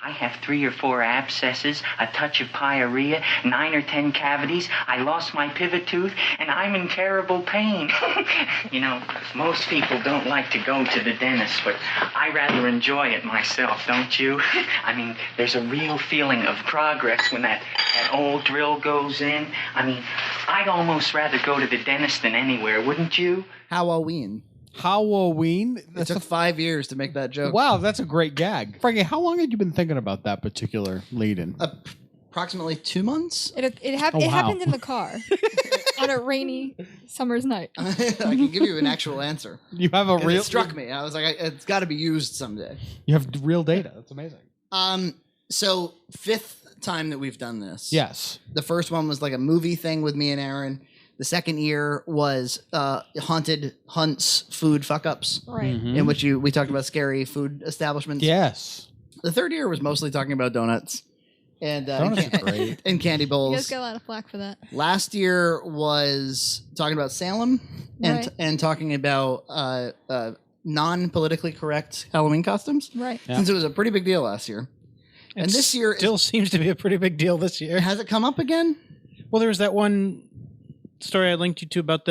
I have 3 or 4 abscesses, a touch of pyorrhea, 9 or 10 cavities. I lost my pivot tooth, and I'm in terrible pain. You know, most people don't like to go to the dentist, but I rather enjoy it myself, don't you? I mean, there's a real feeling of progress when that old drill goes in. I mean, I'd almost rather go to the dentist than anywhere, wouldn't you? Halloween. Halloween? It took 5 years to make that joke. Wow, that's a great gag. Frankie, how long had you been thinking about that particular lead-in? Approximately 2 months. It happened in the car on a rainy summer's night. I can give you an actual answer. You have a real... It struck me. I was like, it's got to be used someday. You have real data. That's amazing. So 5th time that we've done this. Yes. The first one was like a movie thing with me and Aaron. The second year was Haunted Hunts food fuck-ups. Right. Mm-hmm. In which we talked about scary food establishments. Yes. The third year was mostly talking about donuts. And Donuts are great. and candy bowls. You guys got a lot of flack for that. Last year was talking about Salem and talking about non-politically correct Halloween costumes. Right. Yeah. Since it was a pretty big deal last year. And this year still seems to be a pretty big deal this year. Has it come up again? Well, there was that one story I linked you to about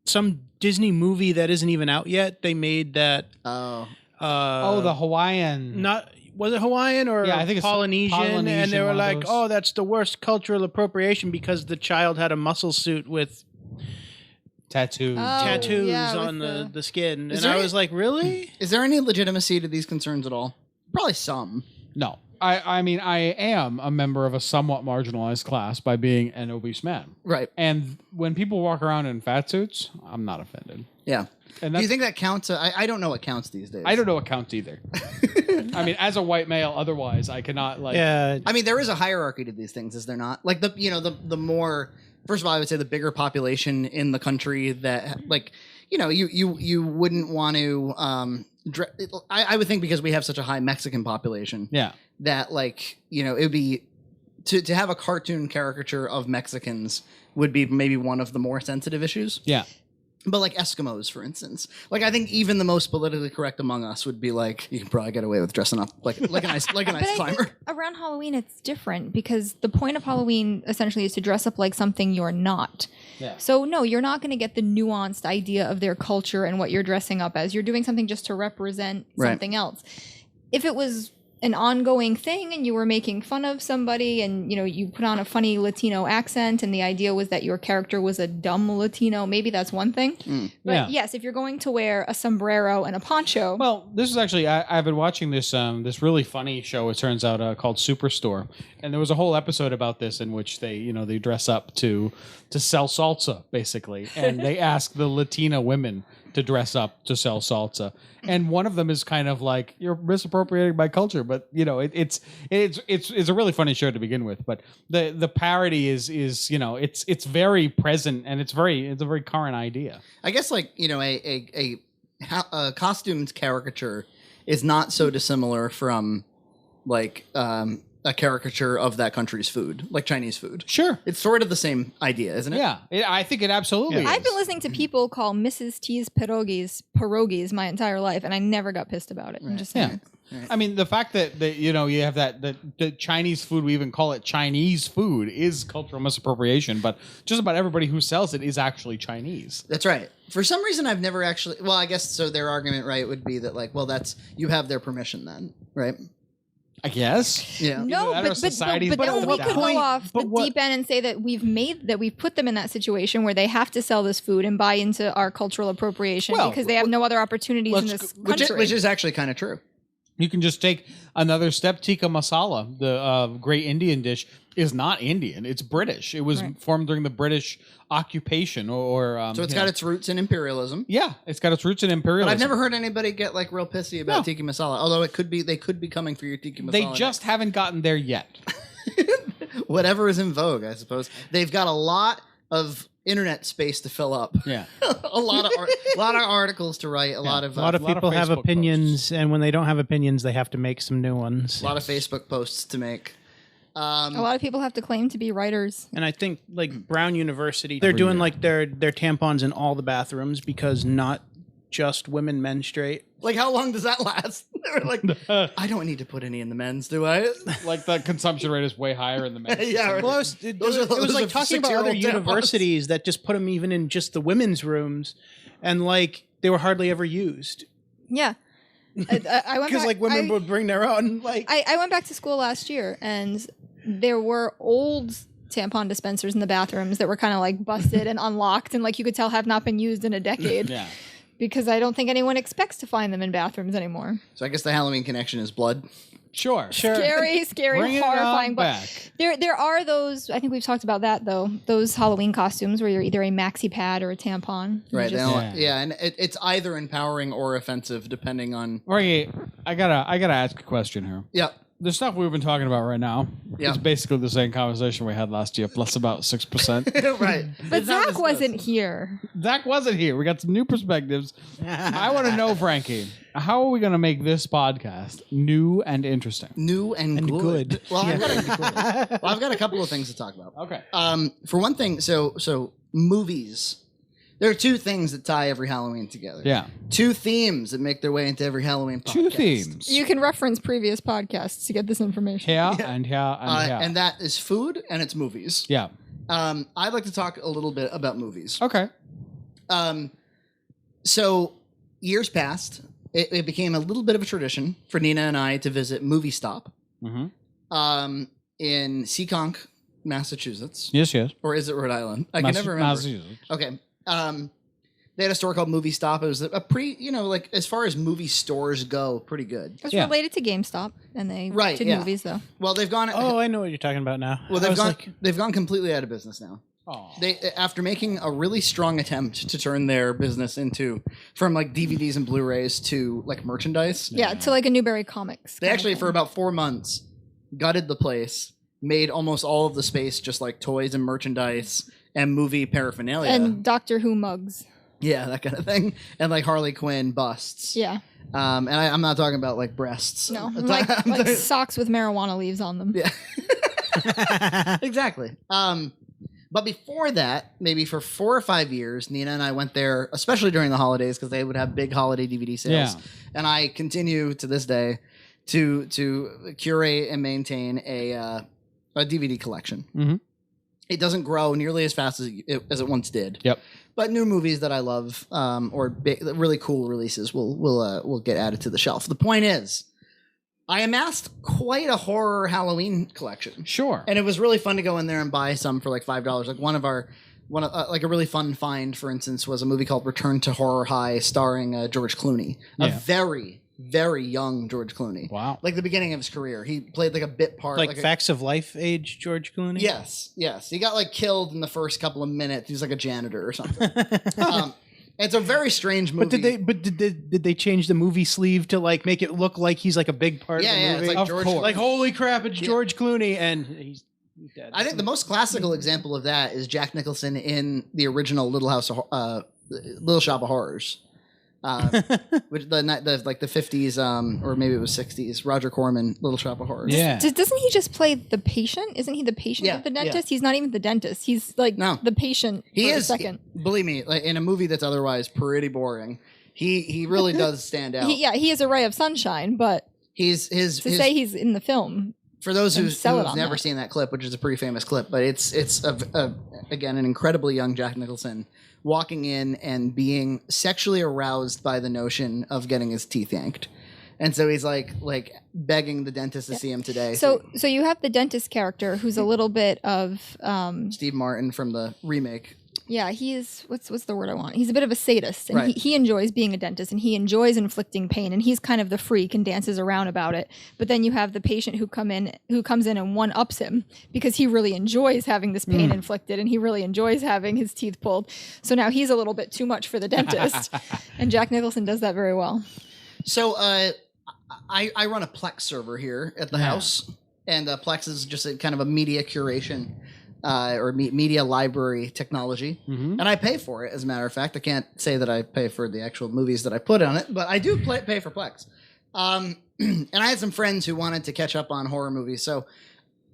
some Disney movie that isn't even out yet. They made that. Oh. The Hawaiian. Was it Hawaiian or I think it's Polynesian? And they were like, those. oh, that's the worst cultural appropriation because the child had a muscle suit with tattoos on the skin. And I was like, really? Is there any legitimacy to these concerns at all? Probably some. No. I mean, I am a member of a somewhat marginalized class by being an obese man. Right. And when people walk around in fat suits, I'm not offended. Yeah. And do you think that counts? I don't know what counts these days. I don't know what counts either. I mean, as a white male, otherwise, I cannot like. Yeah. I mean, there is a hierarchy to these things, is there not? Like the more. First of all, I would say the bigger population in the country that you wouldn't want to. I would think because we have such a high Mexican population. Yeah. That it would be to have a cartoon caricature of Mexicans would be maybe one of the more sensitive issues. Yeah. But like Eskimos, for instance, like I think even the most politically correct among us would be like, you can probably get away with dressing up like a nice climber. Around Halloween, it's different because the point of Halloween essentially is to dress up like something you're not. Yeah. So no, you're not going to get the nuanced idea of their culture and what you're dressing up as. You're doing something just to represent something else. If it was an ongoing thing and you were making fun of somebody and you put on a funny Latino accent and the idea was that your character was a dumb Latino, maybe that's one thing. But yes, if you're going to wear a sombrero and a poncho. Well, this is actually I've been watching this this really funny show, it turns out, called Superstore, and there was a whole episode about this in which they they dress up to sell salsa basically, and they ask the Latina women to dress up to sell salsa, and one of them is kind of like, you're misappropriating my culture, but it's a really funny show to begin with, but the parody is it's very present and it's a very current idea. I guess a costumed caricature is not so dissimilar from a caricature of that country's food, like Chinese food. Sure. It's sort of the same idea, isn't it? Yeah, I think it absolutely is. I've been listening to people call Mrs. T's pierogies my entire life, and I never got pissed about it. I'm just saying. Right. I mean, the fact that you have the Chinese food, we even call it Chinese food, is cultural misappropriation, but just about everybody who sells it is actually Chinese. That's right. For some reason, I've never actually... Well, I guess so their argument, right, would be that, you have their permission then, right? I guess. Yeah. No, but then we could go off the deep end and say that we've put them in that situation where they have to sell this food and buy into our cultural appropriation because they have no other opportunities in this country. Which is actually kind of true. You can just take another step. Tikka masala, the great Indian dish, is not Indian. It's British. It was formed during the British occupation, so it's got its roots in imperialism. Yeah, it's got its roots in imperialism. But I've never heard anybody get real pissy about tikka masala. Although they could be coming for your tikka masala. They just haven't gotten there yet. Whatever is in vogue, I suppose. They've got a lot of internet space to fill up. Yeah, a lot of articles to write. A lot of people have opinions, and when they don't have opinions, they have to make some new ones. A lot of Facebook posts to make. A lot of people have to claim to be writers. And I think Brown University, they're doing their tampons in all the bathrooms because not just women menstruate. How long does that last? They were like, I don't need to put any in the men's, do I? Like the consumption rate is way higher in the men's. Yeah, right. Well, it was like talking about other 6-year-old universities that just put them even in just the women's rooms, and like they were hardly ever used Yeah. I went because back, like women would bring their own. Like I went back to school last year, and there were old tampon dispensers in the bathrooms that were kind of like busted and unlocked, and like you could tell have not been used in a decade. Yeah. Because I don't think anyone expects to find them in bathrooms anymore. So I guess the Halloween connection is blood. Sure. Scary, Bring it horrifying. on But back. there are those. I think we've talked about that though. Those Halloween costumes where you're either a maxi pad or a tampon. You Right. just- And it's either empowering or offensive depending on. Frankie, I gotta ask a question here. Yep. The stuff we've been talking about right now Yeah. is basically the same conversation we had last year, plus about 6%. Right. But Zach wasn't here. Zach wasn't here. We got some new perspectives. I want to know, Frankie, how are we going to make this podcast new and interesting? New and good. Well, Yeah. I've got a couple of things to talk about. Okay. For one thing, so movies. There are two things that tie every Halloween together. Yeah. Two themes that make their way into every Halloween podcast. Two themes. You can reference previous podcasts to get this information. Here and here and here. And that is food and it's movies. Yeah. I'd like to talk a little bit about movies. Okay. So years past, it became a little bit of a tradition for Nina and I to visit Movie Stop Mm-hmm. in Seekonk, Massachusetts. Yes, yes. Or is it Rhode Island? I can never remember. Massachusetts. Okay. They had a store called Movie Stop. It was a pretty, like as far as movie stores go, pretty good. It's Yeah. related to GameStop, and they Right, did yeah. movies though. Well, they've gone. oh, I know what you're talking about now. Well, I was they've gone completely out of business now. Oh. They after making a really strong attempt to turn their business from like DVDs and Blu-rays to like merchandise. Yeah, to like a Newberry Comics. They kind of actually thing. for about 4 months gutted the place, made almost all of the space just like toys and merchandise and movie paraphernalia. and Doctor Who mugs. Yeah, that kind of thing. And like Harley Quinn busts. Yeah, And I'm not talking about like breasts. no, I'm like talking- socks with marijuana leaves on them. Yeah. Exactly. But before that, maybe for 4 or 5 years, Nina and I went there, especially during the holidays, because they would have big holiday DVD sales. Yeah. And I continue to this day to curate and maintain a DVD collection. Mm-hmm. It doesn't grow nearly as fast as it once did. Yep. But new movies that I love, or really cool releases, will get added to the shelf. The point is, I amassed quite a horror Halloween collection. Sure. And it was really fun to go in there and buy some for like $5. Like like a really fun find, for instance, was a movie called Return to Horror High, starring George Clooney, a Yeah. very, very young George Clooney. Wow. Like the beginning of his career, he played like a bit part, like Facts of Life age George Clooney. Yes. He got like killed in the first couple of minutes. He's like a janitor or something. It's a very strange movie. But did they change the movie sleeve to like make it look like he's like a big part of the Yeah, movie? it's like Of George. course. Like, holy crap, it's George Clooney, and he's dead. I think the most classical example of that is Jack Nicholson in the original Little Shop of Horrors, which the like the 50s, or maybe it was 60s. Roger Corman, Little Shop of Horrors. Yeah. Doesn't he just play the patient? Isn't he the patient Yeah, of the yeah. dentist? He's not even the dentist. He's like No. the patient. He for is. a second. Believe me, like in a movie that's otherwise pretty boring, he really does stand out. He is a ray of sunshine, but He's say he's in the film. for those and who've sell it on never that. seen that clip, which is a pretty famous clip, but it's again an incredibly young Jack Nicholson walking in and being sexually aroused by the notion of getting his teeth yanked, and so he's like begging the dentist to see him today. So you have the dentist character who's a little bit of Steve Martin from the remake. yeah, he is what's the word I want? He's a bit of a sadist, and Right. he enjoys being a dentist, and he enjoys inflicting pain, and he's kind of the freak and dances around about it. But then you have the patient who comes in and one ups him because he really enjoys having this pain inflicted, and he really enjoys having his teeth pulled. So now he's a little bit too much for the dentist, and Jack Nicholson does that very well. So I run a Plex server here at the house, and Plex is just a kind of a media curation or media library technology, and I pay for it. As a matter of fact, I can't say that I pay for the actual movies that I put on it, but I do pay for Plex. And I had some friends who wanted to catch up on horror movies, so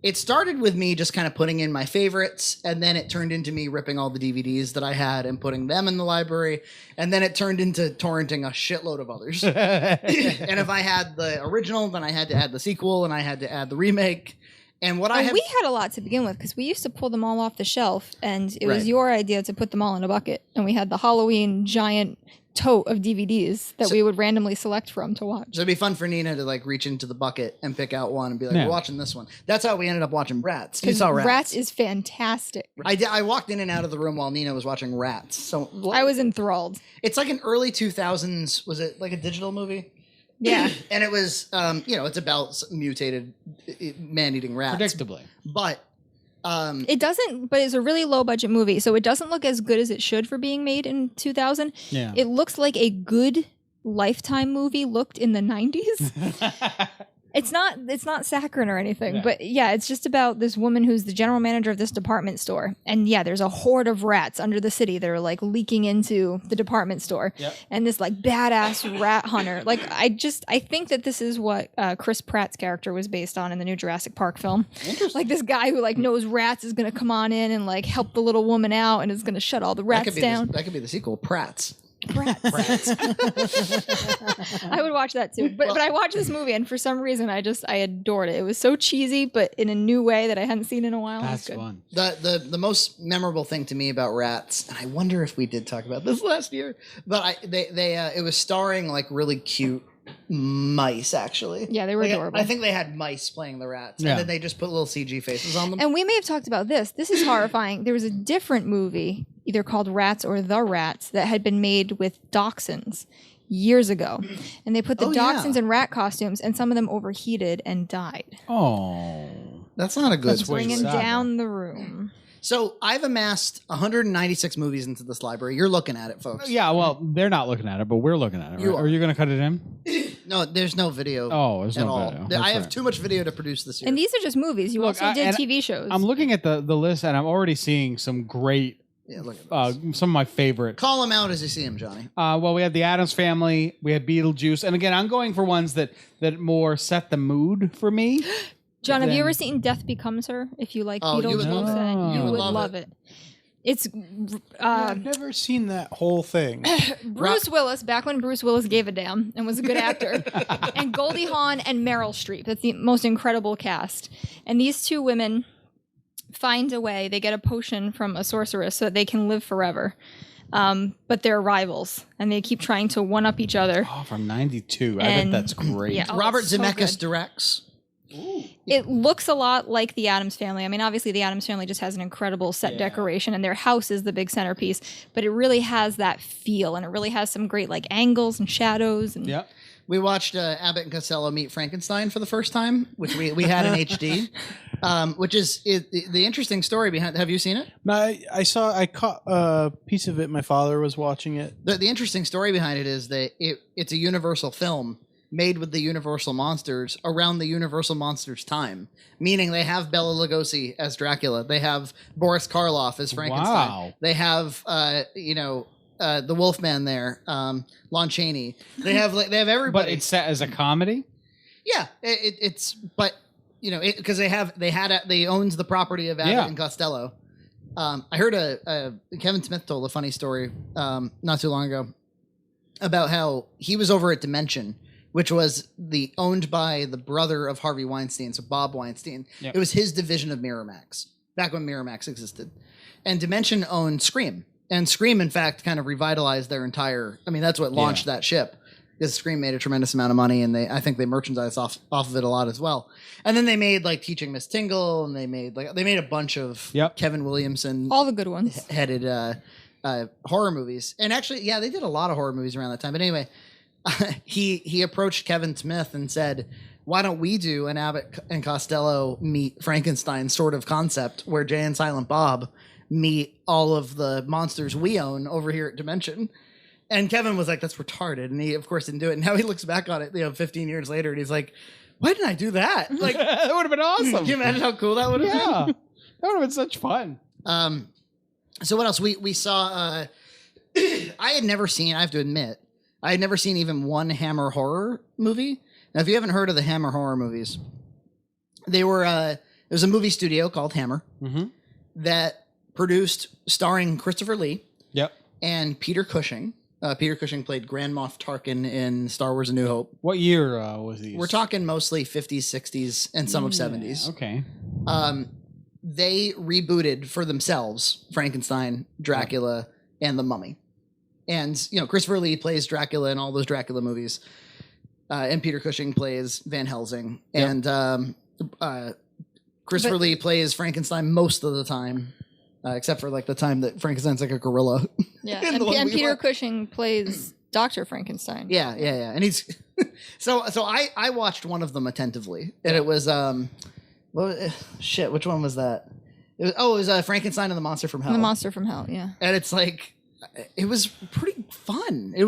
it started with me just kind of putting in my favorites, and then it turned into me ripping all the DVDs that I had and putting them in the library, and then it turned into torrenting a shitload of others. And if I had the original, then I had to add the sequel, and I had to add the remake. And what we had a lot to begin with because we used to pull them all off the shelf, and it was your idea to put them all in a bucket. And we had the Halloween giant tote of DVDs that we would randomly select from to watch. So it'd be fun for Nina to like reach into the bucket and pick out one and be like, we're watching this one. That's how we ended up watching Rats. You saw Rats. Rats is fantastic. I walked in and out of the room while Nina was watching Rats. So I was enthralled. It's like an early 2000s, was it like a digital movie? Yeah. And it was, it's about mutated man-eating rats. Predictably. But it doesn't, but it's a really low budget movie, so it doesn't look as good as it should for being made in 2000. Yeah. It looks like a good Lifetime movie looked in the 90s. It's not saccharine or anything, but yeah, it's just about this woman who's the general manager of this department store. And yeah, there's a horde of rats under the city that are like leaking into the department store. Yep. And this like badass rat hunter. Like I think that this is what Chris Pratt's character was based on in the new Jurassic Park film. Interesting. Like this guy who like knows rats is going to come on in and like help the little woman out and is going to shut all the rats down. That could be the sequel, Pratts. Rats. I would watch that too. But I watched this movie and for some reason I adored it. It was so cheesy, but in a new way that I hadn't seen in a while. That's good. fun. The most memorable thing to me about Rats, and I wonder if we did talk about this last year, but it was starring like really cute mice, actually. Yeah, they were adorable. I think they had mice playing the rats, and then they just put little CG faces on them. And we may have talked about this. This is horrifying. There was a different movie, either called Rats or The Rats, that had been made with dachshunds years ago. And they put the dachshunds in rat costumes, and some of them overheated and died. Oh. That's not a good Bringing down the room. So I've amassed 196 movies into this library. You're looking at it, folks. Yeah, well, they're not looking at it, but we're looking at it. Right? Are you going to cut it in? No, there's no video. Oh, there's no all. video. I have too much video to produce this year. And these are just movies. You also did TV shows. I'm looking at the list, and I'm already seeing some great, look at this. some of my favorite. Call them out as you see them, Johnny. Well, we had the Addams Family, we had Beetlejuice, and again, I'm going for ones that more set the mood for me. John, have you ever seen Death Becomes Her? If you like Beetlejuice, you would love it. you would love it. It's I've never seen that whole thing. Bruce Willis, back when Bruce Willis gave a damn and was a good actor, and Goldie Hawn and Meryl Streep. That's the most incredible cast. And these two women find a way. They get a potion from a sorceress so that they can live forever. But they're rivals, and they keep trying to one-up each other. Oh, from 92. I bet that's great. Yeah, Robert so Zemeckis good. directs. Ooh. It looks a lot like the Addams Family. I mean, obviously, the Addams Family just has an incredible set decoration, and their house is the big centerpiece. But it really has that feel, and it really has some great like angles and shadows. And Yep. We watched Abbott and Costello meet Frankenstein for the first time, which we had in HD, which is the interesting story behind. Have you seen it? No, I caught a piece of it. My father was watching it. The interesting story behind it is that it's a Universal film made with the Universal monsters around the Universal monsters time, meaning they have Bela Lugosi as Dracula, they have Boris Karloff as Frankenstein, Wow. they have the Wolfman there, Lon Chaney. They have everybody. But it's set as a comedy? Yeah, because they owned the property of Abbott and Costello. I heard Kevin Smith told a funny story not too long ago about how he was over at Dimension, which was owned by the brother of Harvey Weinstein, so Bob Weinstein. Yep. It was his division of Miramax, back when Miramax existed. And Dimension owned Scream. And Scream, in fact, kind of revitalized their entire... I mean, that's what launched that ship. Because Scream made a tremendous amount of money, and I think they merchandised off of it a lot as well. And then they made, like, Teaching Miss Tingle, and they made a bunch of Kevin Williamson... all the good ones. ...headed horror movies. And actually, they did a lot of horror movies around that time. But anyway... he approached Kevin Smith and said, why don't we do an Abbott and Costello meet Frankenstein sort of concept where Jay and Silent Bob meet all of the monsters we own over here at Dimension? And Kevin was like, that's retarded. And he, of course, didn't do it. And now he looks back on it, 15 years later, and he's like, why didn't I do that? Like, that would have been awesome. Can you imagine how cool that would have been? Yeah. That would have been such fun. So what else? We saw, I had never seen, I have to admit, I had never seen even one Hammer horror movie. Now, if you haven't heard of the Hammer horror movies, they were was a movie studio called Hammer Mm-hmm. that produced, starring Christopher Lee Yep. and Peter Cushing. Peter Cushing played Grand Moff Tarkin in Star Wars: A New Hope. What year was these? We're talking mostly 50s, 60s, and some of 70s. Okay. They rebooted for themselves Frankenstein, Dracula, and The Mummy. And, you know, Christopher Lee plays Dracula in all those Dracula movies. And Peter Cushing plays Van Helsing. Yep. And Christopher Lee plays Frankenstein most of the time. Except for like the time that Frankenstein's like a gorilla. Yeah, In the one and we Peter watched. Cushing plays Dr. Frankenstein. Yeah. And he's so I watched one of them attentively, and it was which one was that? It was Frankenstein and the Monster from Hell. The Monster from Hell, yeah. And it's like it was pretty fun. It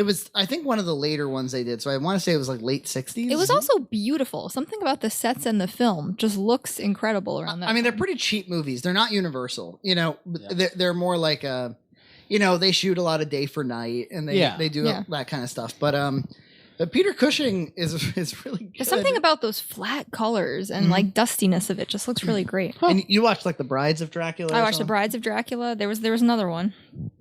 was I think one of the later ones they did. So I want to say it was like late 60s. It was also beautiful. Something about the sets and the film just looks incredible around that. I mean, they're time. pretty cheap movies. They're not Universal. You know, they're more like they shoot a lot of day for night, and they do that kind of stuff. But Peter Cushing is really good. There's something about those flat colors and like dustiness of it just looks really great. And you watched like The Brides of Dracula? I watched The Brides of Dracula. There was another one.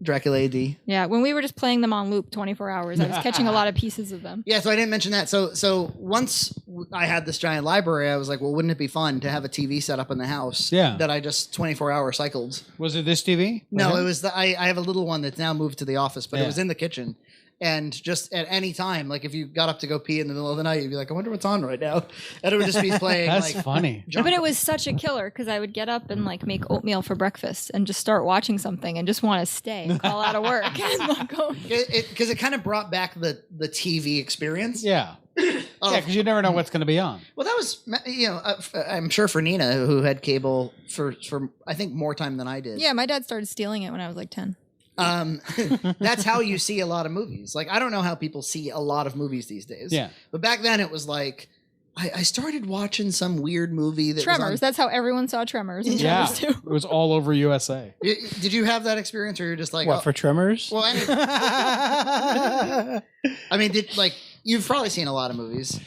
Dracula AD. Yeah, when we were just playing them on loop 24 hours, I was catching a lot of pieces of them. Yeah, so I didn't mention that. So once I had this giant library, I was like, well, wouldn't it be fun to have a TV set up in the house that I just 24-hour cycled? Was it this TV? No, it was I have a little one that's now moved to the office, but it was in the kitchen. And just at any time, like if you got up to go pee in the middle of the night, you'd be like, I wonder what's on right now. And it would just be playing. That's like, funny. But it was such a killer because I would get up and like make oatmeal for breakfast and just start watching something and just want to stay and call out of work. Because it kind of brought back the TV experience. Yeah. Yeah, because you never know what's going to be on. Well, that was, I'm sure for Nina, who had cable for I think more time than I did. Yeah, my dad started stealing it when I was like 10. That's how you see a lot of movies. Like, I don't know how people see a lot of movies these days. Yeah. But back then it was like, I started watching some weird movie that Tremors. was that's how everyone saw Tremors. And Yeah. Tremors 2. It was all over USA. Did you have that experience, or you're just like, For Tremors? Well, I mean, you've probably seen a lot of movies.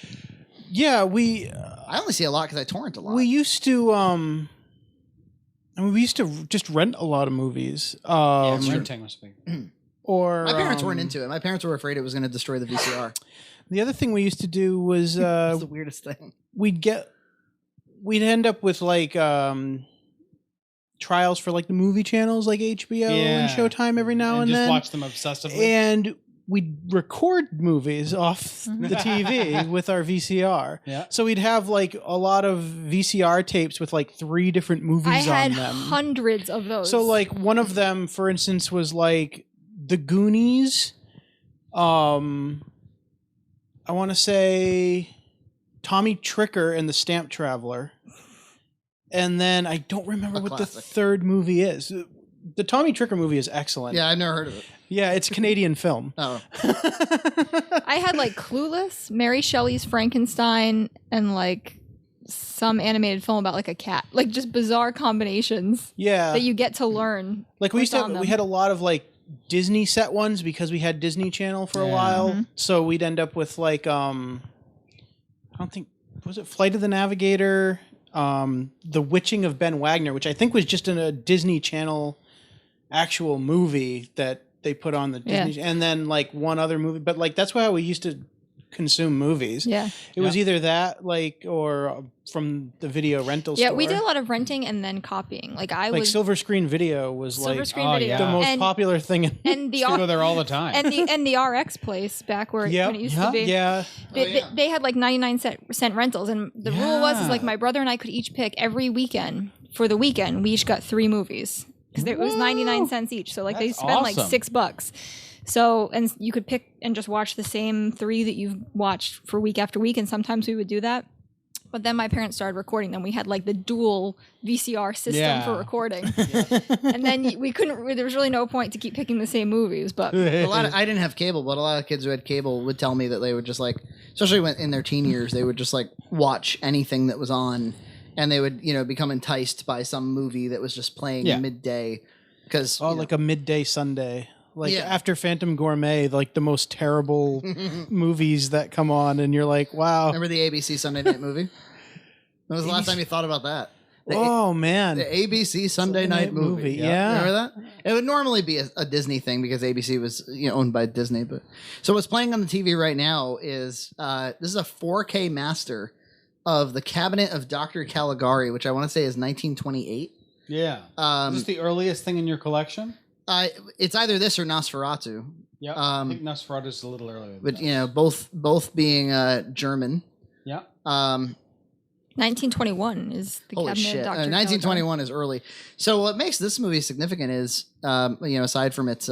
Yeah, I only see a lot because I torrent a lot. we used to just rent a lot of movies. Renting was big. Or my parents weren't into it. My parents were afraid it was going to destroy the VCR. The other thing we used to do was It's the weirdest thing. we'd end up with like trials for like the movie channels like HBO and Showtime every now and just then. watch them obsessively. And we'd record movies off the TV with our VCR. Yeah. So we'd have like a lot of VCR tapes with like 3 different movies I had on them. hundreds of those. So like one of them, for instance, was like The Goonies. I want to say Tommy Tricker and the Stamp Traveler. And then I don't remember what classic. the third movie is. The Tommy Tricker movie is excellent. Yeah, I've never heard of it. Yeah, it's a Canadian film. Oh. I had like Clueless, Mary Shelley's Frankenstein, and like some animated film about like a cat. Like just bizarre combinations Yeah. that you get to learn. Like we used to on them. we had a lot of like Disney set ones because we had Disney Channel for a while. So we'd end up with like I don't think, was it Flight of the Navigator, The Witching of Ben Wagner, which I think was just in a Disney Channel actual movie that they put on the Disney, and then like one other movie. But like that's how we used to consume movies. Yeah. It was either that like or from the video rental store. Yeah, we did a lot of renting and then copying. Like I like was Silver Screen Video was Silver like Screen Video. the most And- popular thing. and the I go there all the time. and the RX place back where when it used to be. Yeah. They had like 99-cent rentals, and the rule was is like my brother and I could each pick every weekend. For the weekend, we each got 3 movies because it was 99 cents each. So like they That's spent like awesome. $6. So and you could pick and just watch the same 3 that you've watched for week after week, and sometimes we would do that. But then my parents started recording them. We had like the dual VCR system for recording, and then we couldn't. There was really no point to keep picking the same movies. But I didn't have cable, but a lot of kids who had cable would tell me that they would just like, especially when in their teen years, they would just like watch anything that was on, and they would become enticed by some movie that was just playing midday. Because like a midday Sunday. Like after Phantom Gourmet, like the most terrible movies that come on, and you're like, wow. Remember the ABC Sunday Night Movie? When was the last time you thought about that? Man. The ABC Sunday night movie. Yeah. Remember that? It would normally be a Disney thing because ABC was owned by Disney. But so what's playing on the TV right now is this is a 4K master of The Cabinet of Dr. Caligari, which I want to say is 1928. Yeah. Is this the earliest thing in your collection? It's either this or Nosferatu. Yeah. I think Nosferatu is a little earlier. But both being German. Yeah. 1921 is the Holy Cabinet shit! of Dr. 1921 is early. So what makes this movie significant is, aside from its,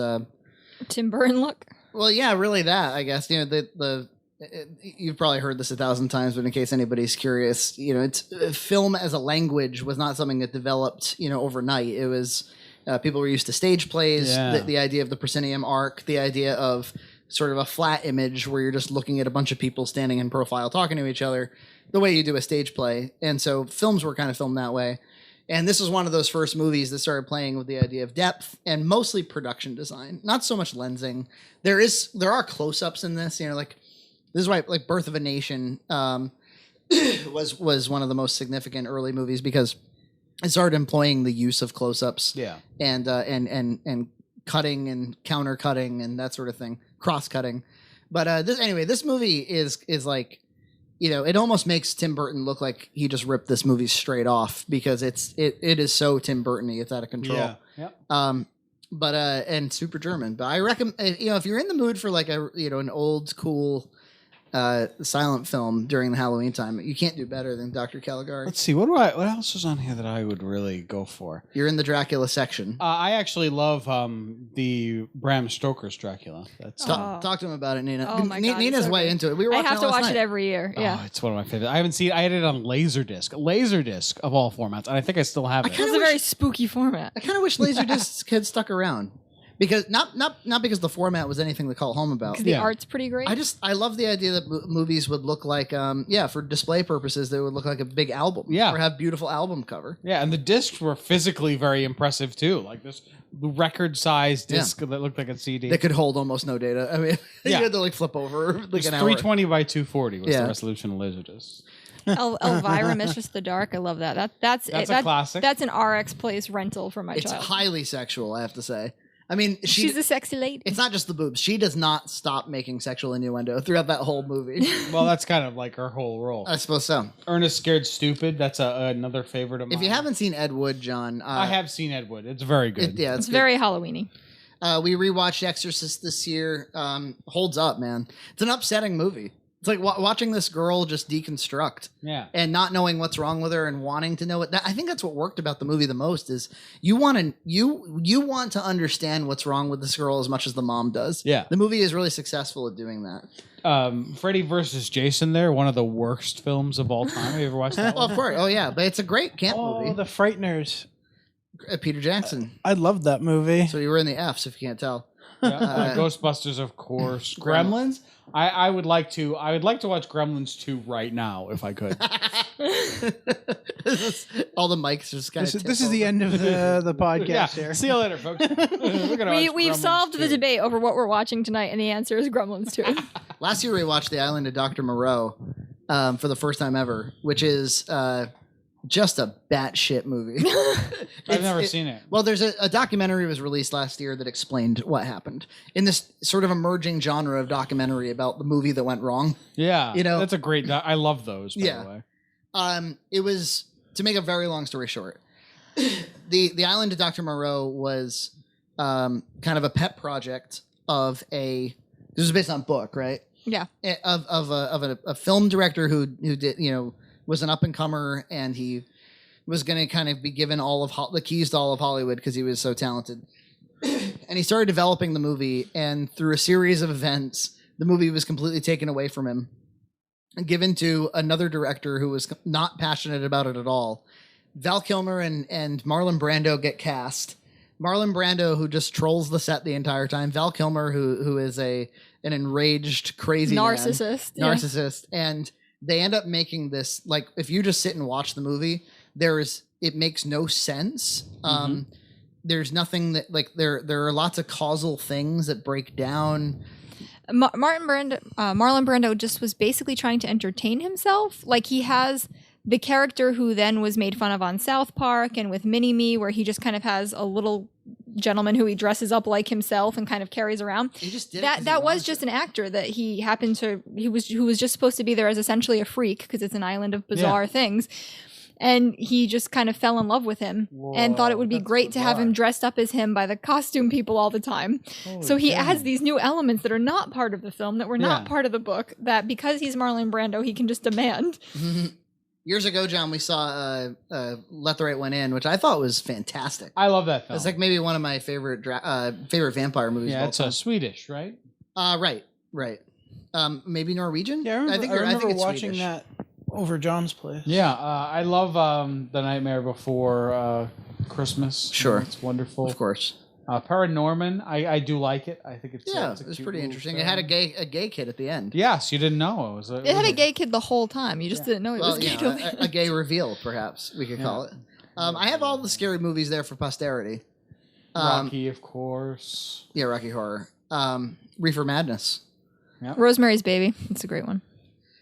Tim Burton look. well, yeah, really that I guess you've probably heard this 1,000 times, but in case anybody's curious, it's film as a language was not something that developed overnight. It was people were used to stage plays, the idea of the proscenium arc, the idea of sort of a flat image where you're just looking at a bunch of people standing in profile talking to each other, the way you do a stage play. And so films were kind of filmed that way. And this was one of those first movies that started playing with the idea of depth and mostly production design, not so much lensing. There are close-ups in this, like this is why like Birth of a Nation was one of the most significant early movies because it started employing the use of close-ups and cutting and counter cutting and that sort of thing, cross cutting. But this movie is like, it almost makes Tim Burton look like he just ripped this movie straight off because it is so Tim Burton-y. It's out of control. Yeah. And super German. But I recommend, if you're in the mood for like an old school silent film during the Halloween time, you can't do better than Dr. Caligari. Let's see. What else is on here that I would really go for? You're in the Dracula section. I actually love the Bram Stoker's Dracula. Talk to him about it, Nina. Oh my God, Nina's so way good. into it. We were I watching have to watch night. it every year. Yeah. Oh, it's one of my favorites. I haven't seen. I had it on Laserdisc of all formats, and I think I still have it. It's a very spooky format. I kind of wish Laserdisc had stuck around. Because not because the format was anything to call home about. Because the art's pretty great. I love the idea that movies would look like for display purposes they would look like a big album. Yeah. Or have beautiful album cover. Yeah, and the discs were physically very impressive too. Like this record-sized disc that looked like a CD. They could hold almost no data. I mean, you Yeah. had to like flip over like It's an hour. 320 by 240 was Yeah. the resolution of Laserdisc. Elvira, Mistress of the Dark. I love that. That's a classic. That's an RX Place rental for my It's child. highly sexual, I have to say. I mean, She's a sexy lady. It's not just the boobs. She does not stop making sexual innuendo throughout that whole movie. Well, that's kind of like her whole role. I suppose so. Ernest Scared Stupid. That's another favorite of mine. If you haven't seen Ed Wood, John, I have seen Ed Wood. It's very good. It's good. very Halloweeny. We rewatched Exorcist this year. Holds up, man. It's an upsetting movie. It's like watching this girl just deconstruct. Yeah. And not knowing what's wrong with her and wanting to know it. I think that's what worked about the movie the most is you want to understand what's wrong with this girl as much as the mom does. Yeah. The movie is really successful at doing that. Freddy versus Jason there, one of the worst films of all time. Have you ever watched that Well, one? of course. Oh, yeah. But it's a great camp movie. The Frighteners. Peter Jackson. I loved that movie. So you were in the Fs if you can't tell. Yeah, Ghostbusters, of course. Gremlins. I would like to watch Gremlins 2 right now if I could. All the mics just kind of. This is the end of the podcast here. See you later, folks. We've solved the debate over what we're watching tonight, and the answer is Gremlins 2. Last year we watched The Island of Dr. Moreau for the first time ever, which is just a batshit movie. I've never seen it. Well, there's a documentary was released last year that explained what happened in this sort of emerging genre of documentary about the movie that went wrong. Yeah, that's a great. I love those. By the way. It was, to make a very long story short, the Island of Dr. Moreau was kind of a pet project of this was based on a book, right? Yeah. Of a film director who did was an up and comer, and he was going to kind of be given all of the keys to all of Hollywood because he was so talented. And he started developing the movie, and through a series of events, the movie was completely taken away from him and given to another director who was not passionate about it at all. Val Kilmer and Marlon Brando get cast. Marlon Brando, who just trolls the set the entire time. Val Kilmer, who is an enraged, crazy narcissist. And they end up making this, like, if you just sit and watch the movie, it makes no sense. There's nothing that, like, there are lots of causal things that break down. Marlon Brando just was basically trying to entertain himself. Like, he has the character who then was made fun of on South Park and with Mini-Me, where he just kind of has a little gentleman who he dresses up like himself and kind of carries around. He just did that was just an actor that he happened to who was just supposed to be there as essentially a freak because it's an island of bizarre things. And he just kind of fell in love with him and thought it would be great to have him dressed up as him by the costume people all the time. So he adds these new elements that are not part of the film, that were not part of the book, that because he's Marlon Brando, he can just demand. Years ago, John, we saw Let the Right One In, which I thought was fantastic. I love that film. It's like maybe one of my favorite vampire movies. Yeah, it's Swedish, right? Right. Maybe Norwegian? Yeah, I remember it's watching Swedish. that over John's place. Yeah, I love The Nightmare Before Christmas. Sure. It's wonderful. Of course. Paranorman, I do like it. I think it's it was pretty interesting. It had a gay kid at the end. Yes, you didn't know it had a gay kid the whole time. You just didn't know it was gay. A gay reveal, perhaps we could call it. I have all the scary movies there for posterity. Rocky, of course. Yeah, Rocky Horror. Reefer Madness. Yep. Rosemary's Baby. It's a great one.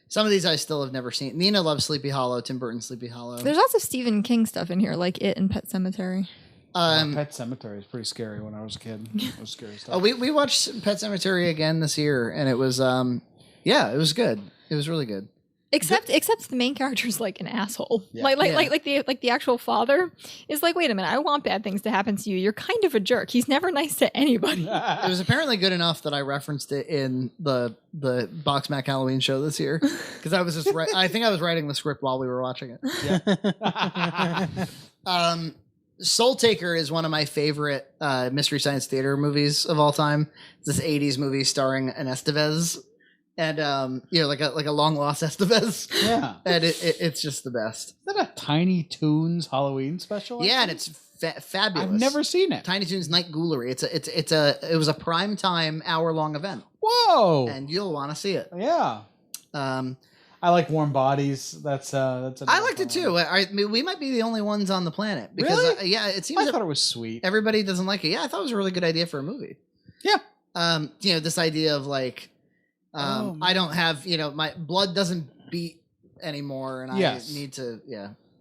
Some of these I still have never seen. Nina loves Sleepy Hollow. Tim Burton's Sleepy Hollow. There's lots of Stephen King stuff in here, like It and Pet Sematary. Pet Sematary is pretty scary when I was a kid. It was scary stuff. We watched Pet Sematary again this year, and it was it was good. It was really good. Except the main character's like an asshole. Yeah. Like the actual father is like, wait a minute, I want bad things to happen to you. You're kind of a jerk. He's never nice to anybody. It was apparently good enough that I referenced it in the BoxMac Halloween show this year because I was just I think I was writing the script while we were watching it. Yeah. Soul Taker is one of my favorite Mystery Science Theater movies of all time. It's this 80s movie starring an Estevez. And like a long lost Estevez. Yeah, and it's just the best. Is that a Tiny Toons Halloween special? Yeah, and it's fabulous. I've never seen it. Tiny Toons Night Ghoulery. It was a prime time hour-long event. Whoa! And you'll want to see it. Yeah. I like Warm Bodies. That's I liked it too. We might be the only ones on the planet because really? It seems I thought it was sweet. Everybody doesn't like it. Yeah, I thought it was a really good idea for a movie. Yeah. This idea of like. I don't have, my blood doesn't beat anymore, and I need to,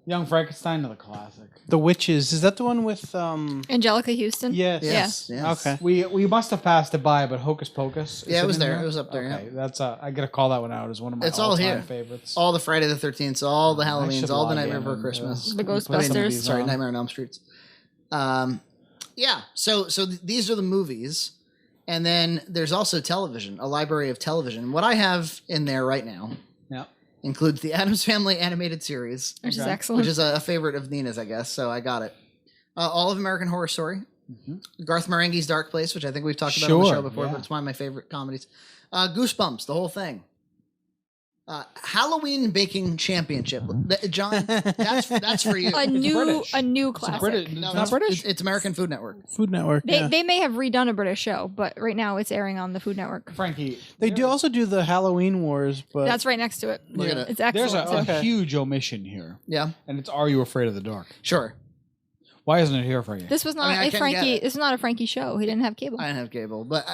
Young Frankenstein, another classic. The Witches, is that the one with Angelica Houston? Yes. Okay. We must have passed it by, but Hocus Pocus. Yeah, it was there. It was up there. Okay, yeah. that's I gotta call that one out as one of my all-time favorites. All the Friday the 13th, all the Halloweens, all the Nightmare Before Christmas, the Ghostbusters. Nightmare on Elm Street. So these are the movies. And then there's also television, a library of television. What I have in there right now includes the Addams Family animated series, which is excellent, which is a favorite of Nina's, I guess. So I got it. All of American Horror Story, Garth Marenghi's Dark Place, which I think we've talked about on the show before, but it's one of my favorite comedies. Goosebumps, the whole thing. Halloween Baking Championship, John. That's for you. A new classic. No, not British. It's American Food Network. Food Network. They may have redone a British show, but right now it's airing on the Food Network. Frankie, they also do the Halloween Wars, but that's right next to it. Look at it. It's excellent. There's a huge omission here. Yeah, and it's Are You Afraid of the Dark? Sure. Why isn't it here for you? This was not a Frankie. This is not a Frankie show. He didn't have cable. I didn't have cable, but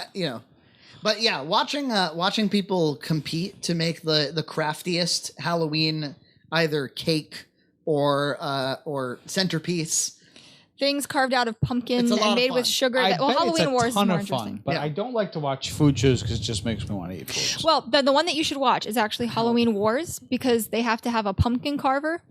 But yeah, watching people compete to make the craftiest Halloween either cake or centerpiece. Things carved out of pumpkin and made with sugar. Halloween Wars is more interesting. But I don't like to watch food shows because it just makes me want to eat food. Well, the one that you should watch is actually Halloween Wars because they have to have a pumpkin carver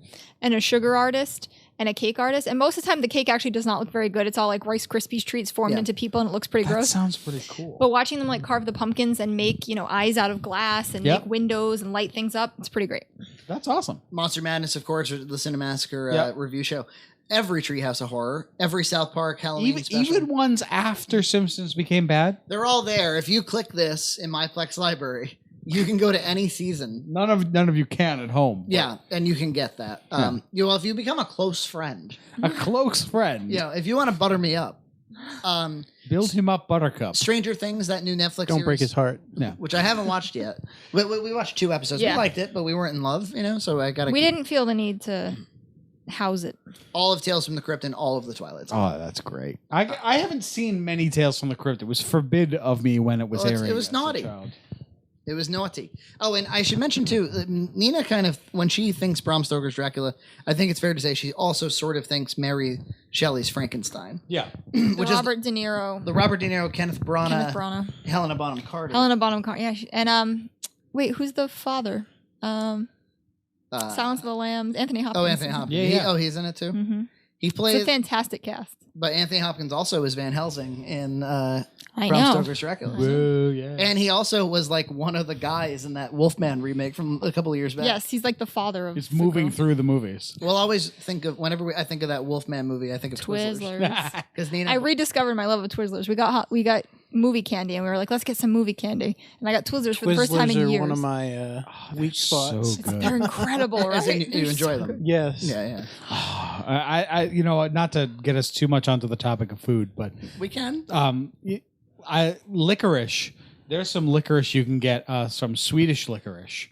and a sugar artist and a cake artist. And most of the time, the cake actually does not look very good. It's all like Rice Krispies treats formed into people, and it looks pretty gross. That sounds pretty cool. But watching them like carve the pumpkins and make eyes out of glass and make windows and light things up, it's pretty great. That's awesome. Monster Madness, of course, the Cinemassacre review show. Every Treehouse of Horror, every South Park Halloween special. Even ones after Simpsons became bad? They're all there. If you click this in my Plex library, you can go to any season. None of you can at home. Yeah, and you can get that. If you become a close friend. A close friend. If you want to butter me up. Build him up, Buttercup. Stranger Things, that new Netflix Don't series, break his heart. Yeah. Which I haven't watched yet. We watched 2 episodes. Yeah. We liked it, but we weren't in love, so I got to... We didn't feel the need to house it. All of Tales from the Crypt and all of the Twilight Zone. Oh, that's great. I haven't seen many Tales from the Crypt. It was forbid of me when it was airing. It was naughty. It was naughty. Oh, and I should mention too, Nina kind of, when she thinks Bram Stoker's Dracula, I think it's fair to say she also sort of thinks Mary Shelley's Frankenstein. Yeah. Which Robert De Niro. The Robert De Niro, Kenneth Branagh. Helena Bonham Carter. Yeah. And wait, who's the father? Silence of the Lambs. Anthony Hopkins. Oh, Anthony Hopkins. Yeah. He's in it too. Mm-hmm. He plays. It's a fantastic cast. But Anthony Hopkins also is Van Helsing in Bram Stoker's Dracula. Whoa, yeah. And he also was like one of the guys in that Wolfman remake from a couple of years back. Yes, he's like the father of. He's moving through the movies. We'll always think of whenever I think of that Wolfman movie, I think of Twizzlers. Because Nina, I rediscovered my love of Twizzlers. We got movie candy, and we were like, let's get some movie candy. And I got Twizzlers for the first time in years. One of my weak spots. So good. They're incredible, right? You enjoy them. Yes. Yeah. I you know, not to get us too much onto the topic of food, but We can. Licorice. There's some licorice you can get, some Swedish licorice.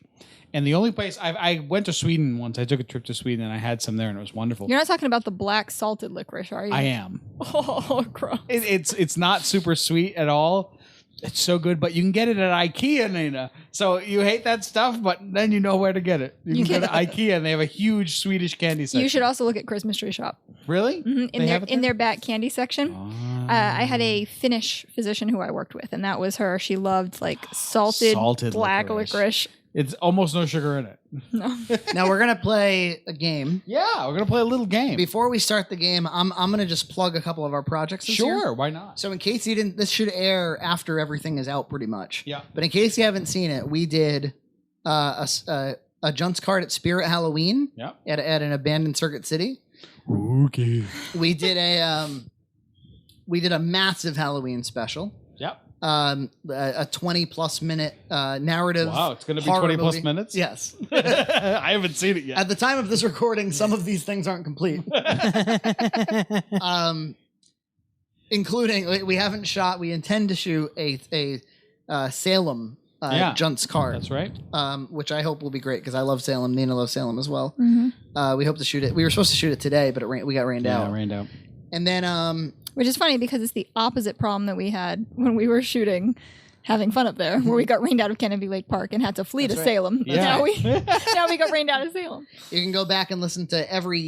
And the only place I went to Sweden once. I took a trip to Sweden and I had some there and it was wonderful. You're not talking about the black salted licorice, are you? I am. Oh, gross. It's not super sweet at all. It's so good, but you can get it at IKEA, Nina. So you hate that stuff, but then you know where to get it. You can go to IKEA and they have a huge Swedish candy section. You should also look at Christmas Tree Shop. Really? Mm-hmm. In their back candy section. I had a Finnish physician who I worked with, and that was her. She loved like salted black licorice. It's almost no sugar in it. No. Now we're gonna play a game. Yeah, we're gonna play a little game. Before we start the game, I'm gonna just plug a couple of our projects this year. Sure, why not? So in case you didn't, this should air after everything is out, pretty much. Yeah. But in case you haven't seen it, we did a Junt's card at Spirit Halloween. Yeah. At an abandoned Circuit City. Okay. We did a massive Halloween special. Yep. A 20+ minute narrative. Wow, it's going to be 20+ minutes? Yes. I haven't seen it yet. At the time of this recording, some of these things aren't complete. Including, we haven't shot, we intend to shoot a Salem Junt's card. That's right. Which I hope will be great because I love Salem. Nina loves Salem as well. Mm-hmm. We hope to shoot it. We were supposed to shoot it today, but we got rained out. Yeah, rained out. And then... Which is funny because it's the opposite problem that we had when we were shooting Having Fun Up There, where we got rained out of Kennedy Lake Park and had to flee to Salem. Yeah. Now we got rained out of Salem. You can go back and listen to every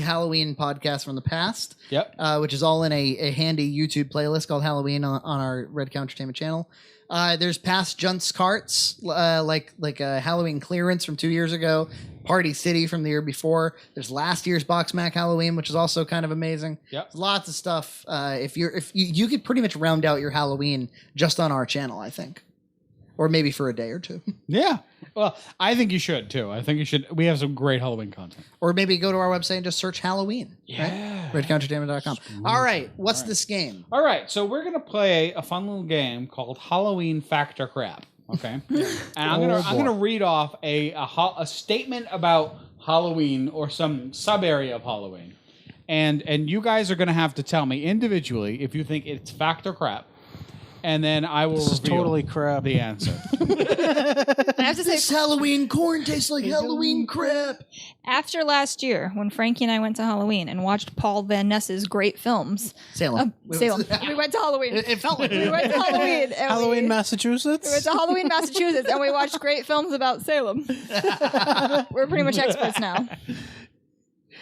Halloween podcast from the past. Yep. Which is all in a handy YouTube playlist called Halloween on our Red Cow Entertainment channel. There's past Junt's carts, like a Halloween clearance from 2 years ago, Party City from the year before. There's last year's BoxMac Halloween, which is also kind of amazing. Yep. Lots of stuff. If you could pretty much round out your Halloween just on our channel, I think, or maybe for a day or two. Yeah. Well, I think you should too. I think you should. We have some great Halloween content. Or maybe go to our website and just search Halloween. Yeah. Right? RedCountertainment.com. All right. What's this game? All right. So we're gonna play a fun little game called Halloween Fact or Crap. Okay. And I'm gonna read off a statement about Halloween or some sub area of Halloween, and you guys are gonna have to tell me individually if you think it's fact or crap. And then I will reveal totally crap. the answer. I have to say, This Halloween corn tastes like Halloween crap. after last year, when Frankie and I went to Halloween and watched Paul Van Ness's great films, Salem. Salem, we went to Halloween. It felt like We went to Halloween. and Halloween, we Massachusetts? went to Halloween, Massachusetts, and we watched great films about Salem. We're pretty much experts now.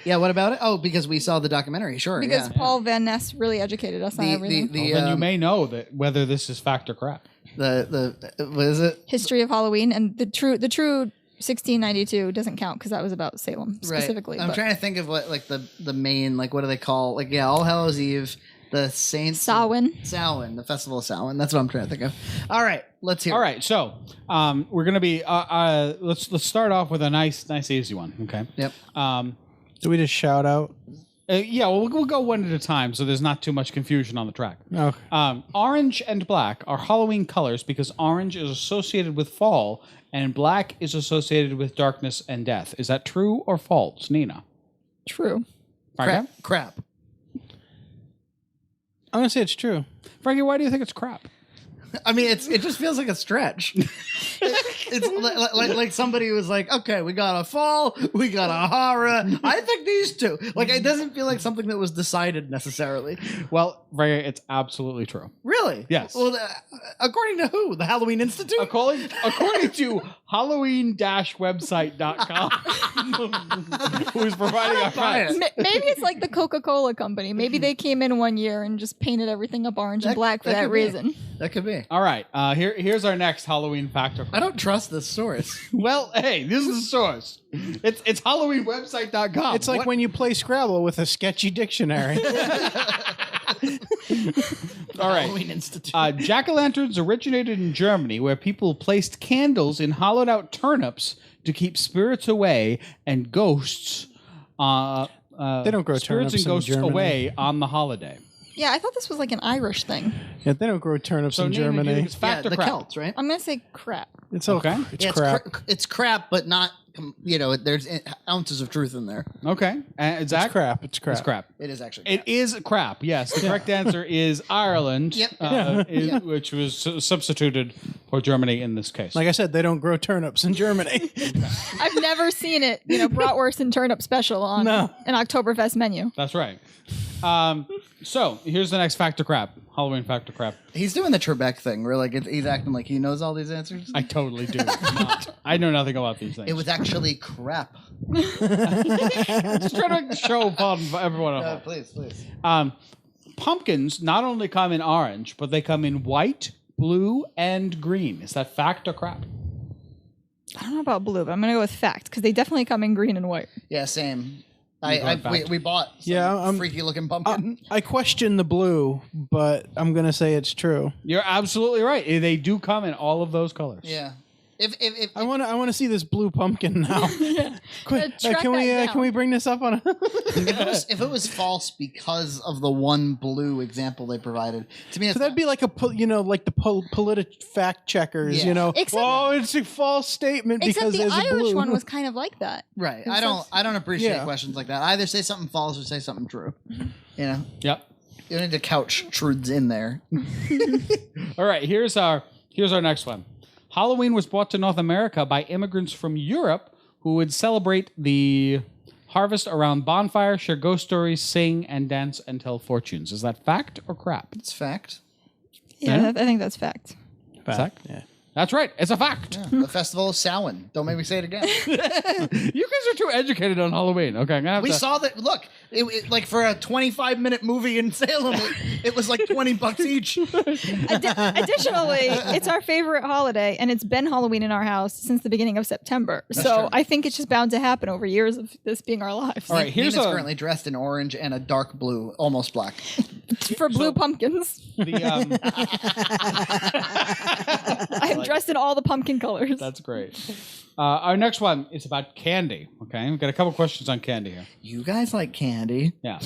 Yeah, what about it? Oh, because we saw the documentary, sure. Because yeah. Paul Van Ness really educated us on everything. Well, then you may know that whether this is fact or crap. The what is it? History of Halloween, and the true 1692 doesn't count because that was about Salem specifically. I'm but trying to think of what like the main, like, what do they call, like, yeah, All Hallows Eve, the Saints Samhain. The Festival of Samhain. That's what I'm trying to think of. All right, let's hear. All right, so we're gonna be let's start off with a nice easy one. Okay. Yep. Do we just shout out? Yeah, well, we'll go one at a time so there's not too much confusion on the track. Okay. Orange and black are Halloween colors because orange is associated with fall and black is associated with darkness and death. Is that true or false, Nina? True. Frankie? Crap. I'm going to say it's true. Frankie, why do you think it's crap? I mean, it just feels like a stretch. It's like somebody was like, okay, we got a fall, we got a horror. I think these two. Like, it doesn't feel like something that was decided necessarily. Well, Ray, it's absolutely true. Really? Yes. Well, according to who? The Halloween Institute? According to Halloween-website.com, who's providing our facts. Maybe it's like the Coca-Cola company. Maybe they came in one year and just painted everything up orange and black for that reason. That could be. All right, here's our next Halloween fact. I don't trust this source. Well, hey, this is the source. It's HalloweenWebsite.com. It's like when you play Scrabble with a sketchy dictionary. All right. Halloween Institute. Jack-o'-lanterns originated in Germany, where people placed candles in hollowed-out turnips to keep spirits away and ghosts. They don't grow spirits turnips and ghosts in Germany. away on the holiday. Yeah, I thought this was like an Irish thing. Yeah, they don't grow turnips in Germany. It's fact or the crap? Celts, right? I'm gonna say crap. It's Okay. okay. It's Yeah, crap. It's crap, but not, there's ounces of truth in there. Okay. Zach? It's crap. It's crap. It's crap. It is actually It is crap. Yes, the correct answer is Ireland, Yep. which was substituted for Germany in this case. Like I said, they don't grow turnips in Germany. I've never seen it, bratwurst and turnip special on an Oktoberfest menu. That's right. So here's the next fact or crap. Halloween fact or crap. He's doing the Trebek thing where he's acting like he knows all these answers. I totally do. I know nothing about these things. It was actually crap. Just trying to show fun for everyone at home. Please. Pumpkins not only come in orange, but they come in white, blue, and green. Is that fact or crap? I don't know about blue, but I'm gonna go with fact because they definitely come in green and white. Yeah, same. fact. We bought some freaky looking pumpkin. I question the blue, but I'm going to say it's true. You're absolutely right. They do come in all of those colors. Yeah. If I want to see this blue pumpkin now. Can we bring this up on if it was false because of the one blue example they provided, to me, so that'd be like the politic fact checkers, Except- it's a false statement Except because the there's a Irish blue. one was kind of like that. right. It's I don't appreciate Yeah. questions like that. Either say something false or say something true. Yep. You don't need to couch truths in there. All right. Here's our next one. Halloween was brought to North America by immigrants from Europe who would celebrate the harvest around bonfire, share ghost stories, sing and dance, and tell fortunes. Is that fact or crap? It's fact. Yeah, I think that's fact. Fact? Yeah. That's right. It's a fact. Yeah. The festival of Samhain. Don't make me say it again. You guys are too educated on Halloween. Okay, I'm gonna have We to- saw that. Look, it like for a 25-minute movie in Salem, it was like $20 each. Additionally, it's our favorite holiday, and it's been Halloween in our house since the beginning of September. So I think it's just bound to happen over years of this being our lives. All right, here's Nina's a currently dressed in orange and a dark blue, almost black. For blue pumpkins. I'm dressed in all the pumpkin colors. That's great. Our next one is about candy. Okay, we've got a couple questions on candy here. You guys like candy? Yeah.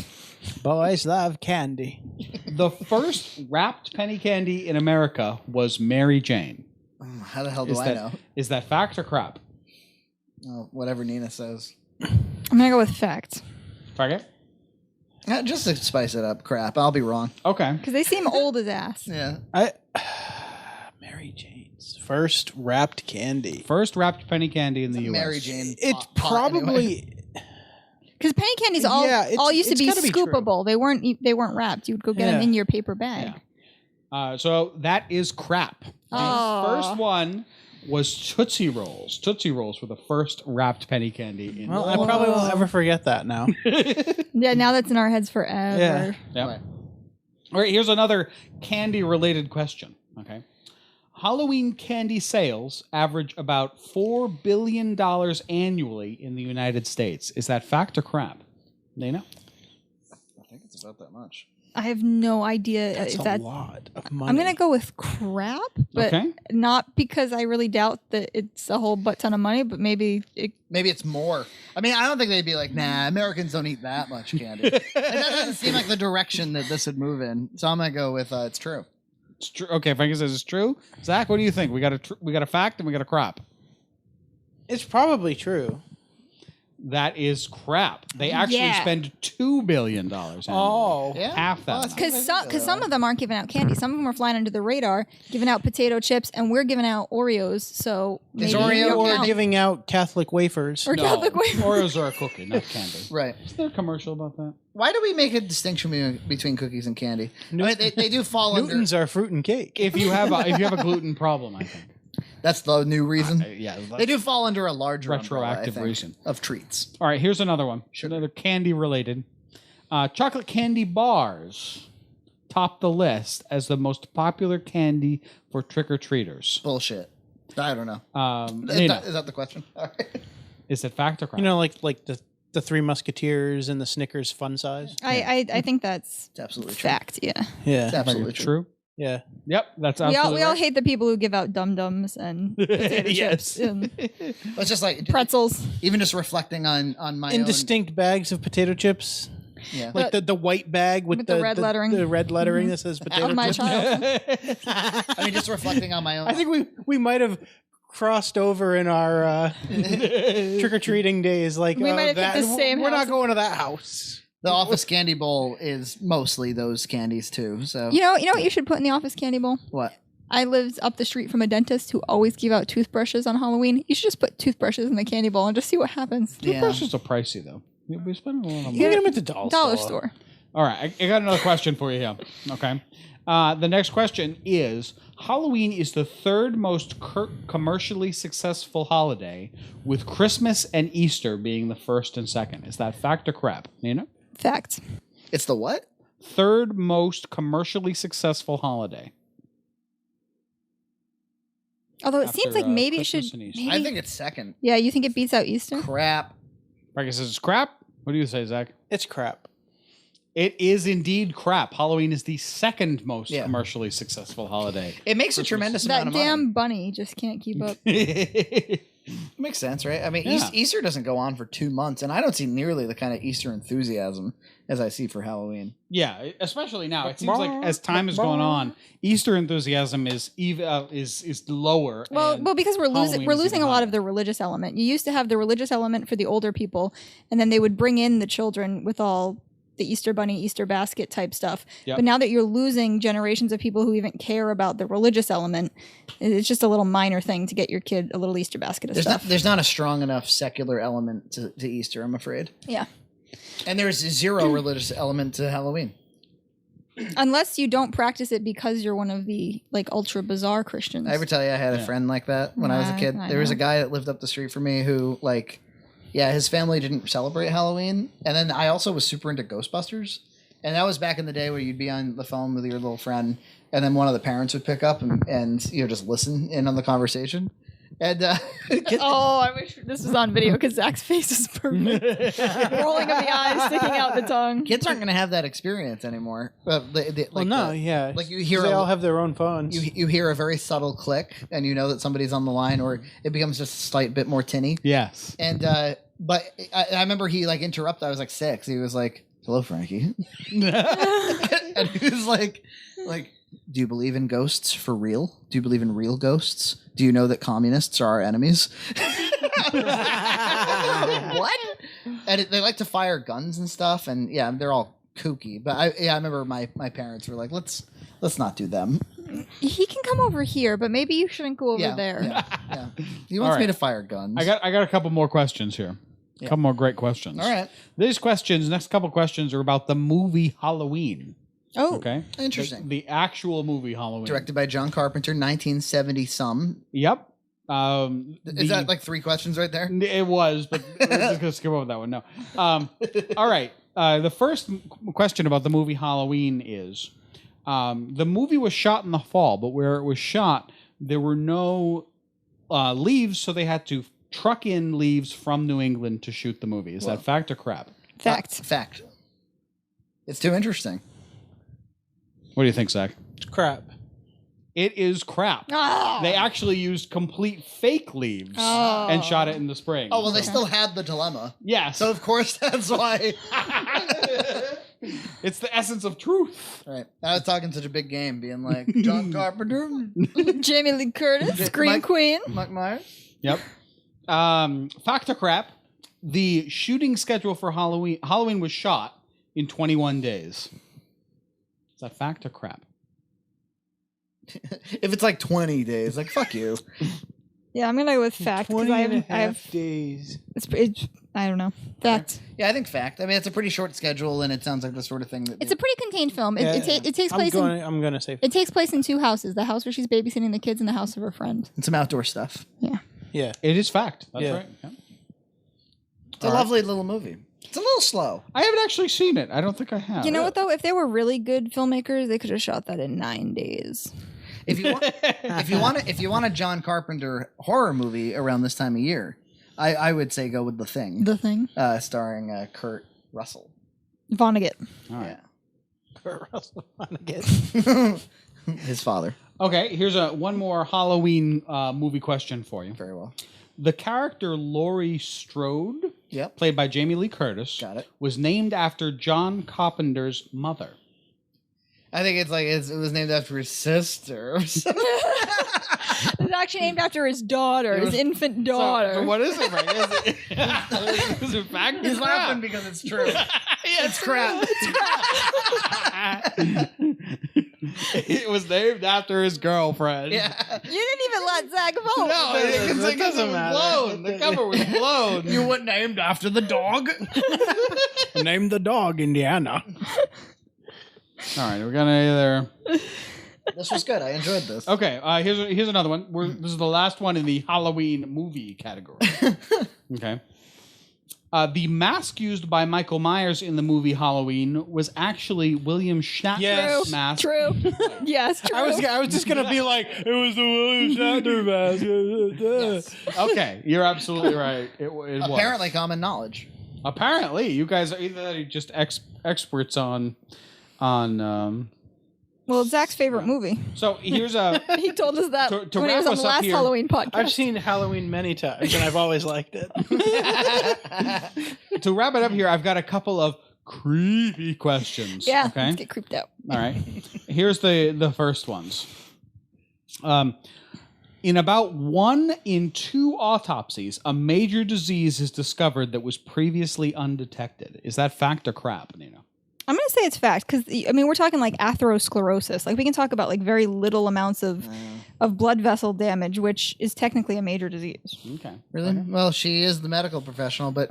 Boys love candy. The first wrapped penny candy in America was Mary Jane. How the hell do I know? Is that fact or crap? Oh, whatever Nina says. I'm gonna go with fact Target? Just to spice it up, crap. I'll be wrong. Okay. because they seem old as ass. Yeah. Mary Jane's first wrapped candy. First wrapped penny candy in the U.S. Mary Jane. It's pot probably anyway. Because penny candies all used to it's be gotta be true. scoopable. They weren't wrapped. You'd go get them Yeah. in your paper bag. Yeah. So that is crap. The Oh. first one was Tootsie Rolls. Tootsie Rolls were the first wrapped penny candy in Well, I probably won't ever forget that now. Yeah, now that's in our heads forever. Yeah. Yep. Right. All right, here's another candy-related question. Okay. Halloween candy sales average about $4 billion annually in the United States. Is that fact or crap? Nina? I think it's about that much. I have no idea That's if a that. lot of money. I'm gonna go with crap, but Okay. not because I really doubt that it's a whole butt ton of money, but maybe Maybe it's more. I mean, I don't think they'd be like, nah, Americans don't eat that much candy. That doesn't seem like the direction that this would move in. So I'm going to go with it's true. It's true. Okay, Frankie says it's true. Zach, what do you think? We got a fact and we got a crop. It's probably true. That is crap. They actually spend $2 billion annually. Oh. Yeah. Half that. Because some of them aren't giving out candy. Some of them are flying under the radar, giving out potato chips, and we're giving out Oreos. So maybe Or giving out Catholic wafers. or Catholic wafers. Oreos are a cookie, not candy. Right. Is there a commercial about that? Why do we make a distinction between cookies and candy? I mean, they do fall Newtons under. are fruit and cake. If you have a gluten problem, I think. That's the new reason. Yeah. They do fall under a larger Retroactive umbrella, I think, reason. of treats. All right, here's another one. Another candy related. Chocolate candy bars top the list as the most popular candy for trick-or-treaters. Bullshit. I don't know. Is Is that the question? All right. Is it fact or crap? You know, like the Three Musketeers and the Snickers fun size. I think that's It's absolutely true. fact. Yeah. Yeah. It's absolutely true. Yeah. Yep, that's We absolutely all right. hate the people who give out Dum Dums and potato Yes. chips and It's just like pretzels. even just reflecting on my In own. distinct bags of potato chips. Yeah. Like the white bag with the red lettering. The red lettering that says potato Of my chips. child. I mean, just reflecting on my own. I think we might have crossed over in our trick or treating days. Like We might have hit that, the same We're house. not going to that house. the office candy bowl is mostly those candies too. So You know what you should put in the office candy bowl? what? I lived up the street from a dentist who always gave out toothbrushes on Halloween. You should just put toothbrushes in the candy bowl and just see what happens. Yeah. Toothbrushes are pricey, though. We spend a lot of money. You get them at the dollar Store. All right, I got another question for you here. Okay. The next question is, Halloween is the third most commercially successful holiday, with Christmas and Easter being the first and second. Is that fact or crap? Nina? Fact. It's the what? Third most commercially successful holiday. Although it After, seems like maybe it should. Christmas and Easter. Maybe, I think it's second. yeah, you think it beats out Easter? Crap. Frankie says it's crap. What do you say, Zach? It's crap. It is indeed crap. Halloween is the second most Yeah. commercially successful holiday. It makes a tremendous That amount of money. damn bunny just can't keep up. Makes sense, right? I mean, Yeah. Easter doesn't go on for 2 months, and I don't see nearly the kind of Easter enthusiasm as I see for Halloween. Yeah, especially now. It seems like as time is going on, Easter enthusiasm is lower. Well, and because we're Halloween losing is even a lot higher. of the religious element. You used to have the religious element for the older people, and then they would bring in the children with all the Easter bunny, Easter basket type stuff. Yep. But now that you're losing generations of people who even care about the religious element, it's just a little minor thing to get your kid a little Easter basket of stuff. There's not a strong enough secular element to Easter, I'm afraid. Yeah. And there's zero religious element to Halloween. Unless you don't practice it because you're one of the like ultra bizarre Christians. I ever tell you I had a friend like that when I was a kid? I There was a know. guy that lived up the street from me who, like, yeah, his family didn't celebrate Halloween. And then I also was super into Ghostbusters. And that was back in the day where you'd be on the phone with your little friend, and then one of the parents would pick up and you know, just listen in on the conversation. And Oh, I wish this was on video because Zach's face is perfect. Rolling of the eyes, sticking out the tongue. kids aren't going to have that experience anymore. Well, Yeah. like you hear they a- all have their own phones. you hear a very subtle click, and you know that somebody's on the line, or it becomes just a slight bit more tinny. Yes. And but I remember he like interrupted. I was like 6. He was like, "Hello, Frankie," and he was like, "Do you believe in ghosts for real? Do you believe in real ghosts? Do you know that communists are our enemies?" What? And they like to fire guns and stuff, and yeah, they're all kooky. But I remember my parents were like, "Let's not do them." He can come over here, but maybe you shouldn't go over there. Yeah. He wants me right. to fire guns. I got a couple more questions here. A couple more great questions. All right. These questions, next couple questions, are about the movie Halloween. Oh, Okay. Interesting. The actual movie Halloween. Directed by John Carpenter, 1970 some. Yep. Is that like 3 questions right there? It was, but we're just gonna skip over that one. No. All right. The first question about the movie Halloween is, the movie was shot in the fall, but where it was shot, there were no leaves, so they had to truck in leaves from New England to shoot the movie. Is that fact or crap? fact. Fact. It's too interesting. What do you think, Zach? It's crap. It is crap. Oh. They actually used complete fake leaves Oh. and shot it in the spring. Oh, well, they still had the dilemma. Yes. So, of course, that's why. It's the essence of truth. Right. I was talking such a big game, being like, John Carpenter, Jamie Lee Curtis, Scream Mike- Queen. Mike Myers. Yep. Fact or crap? The shooting schedule for Halloween was shot in 21 days. Is that fact or crap? If it's like 20 days, like fuck you. Yeah, I'm gonna go with fact because 20 I and a have half days. it's I don't know. Fact. Yeah, I think fact. I mean, it's a pretty short schedule, and it sounds like the sort of thing that It's a pretty contained film. Yeah, It takes place in I'm gonna say. it takes place in 2 houses: the house where she's babysitting the kids and the house of her friend. and some outdoor stuff. Yeah. Yeah. It is fact. That's Yeah. right. Yeah. It's a lovely little movie. It's a little slow. I haven't actually seen it. I don't think I have. You know what though? If they were really good filmmakers, they could have shot that in 9 days. If you want a John Carpenter horror movie around this time of year, I would say go with The Thing. The Thing. Starring Kurt Russell. Vonnegut. All right. Kurt Russell Vonnegut. His father. Okay, here's one more Halloween movie question for you. Very well. The character Laurie Strode, Yep. played by Jamie Lee Curtis, Got it. was named after John Carpenter's mother. I think it's like it was named after his sister or something. It was actually named after his daughter, his infant daughter. So what is it, Frank? Is it fact? He's laughing because it's true. It's crap. It was named after his girlfriend. Yeah. You didn't even let Zach vote. No, it doesn't matter. Blown. The cover was blown. You weren't named after the dog? Name the dog Indiana. All right, we're gonna either. This was good. I enjoyed this. Okay, here's another one. This is the last one in the Halloween movie category. Okay. The mask used by Michael Myers in the movie Halloween was actually William Shatner's Yes. mask. True. Yes, true. I was just gonna be like, it was the William Shatner mask. Okay, you're absolutely right. It was. Apparently common knowledge. Apparently, you guys are either just experts on. Well, it's Zach's favorite movie. So here's a. He told us that To when he was wrap on the us up last here, Halloween podcast. I've seen Halloween many times, and I've always liked it. To wrap it up here, I've got a couple of creepy questions. Yeah, Okay. let's get creeped out. All right. Here's the first ones. In about 1 in 2 autopsies, a major disease is discovered that was previously undetected. Is that fact or crap, Nina? I'm going to say it's fact because, I mean, we're talking like atherosclerosis. Like we can talk about like very little amounts of blood vessel damage, which is technically a major disease. Okay. Really? Well, she is the medical professional, but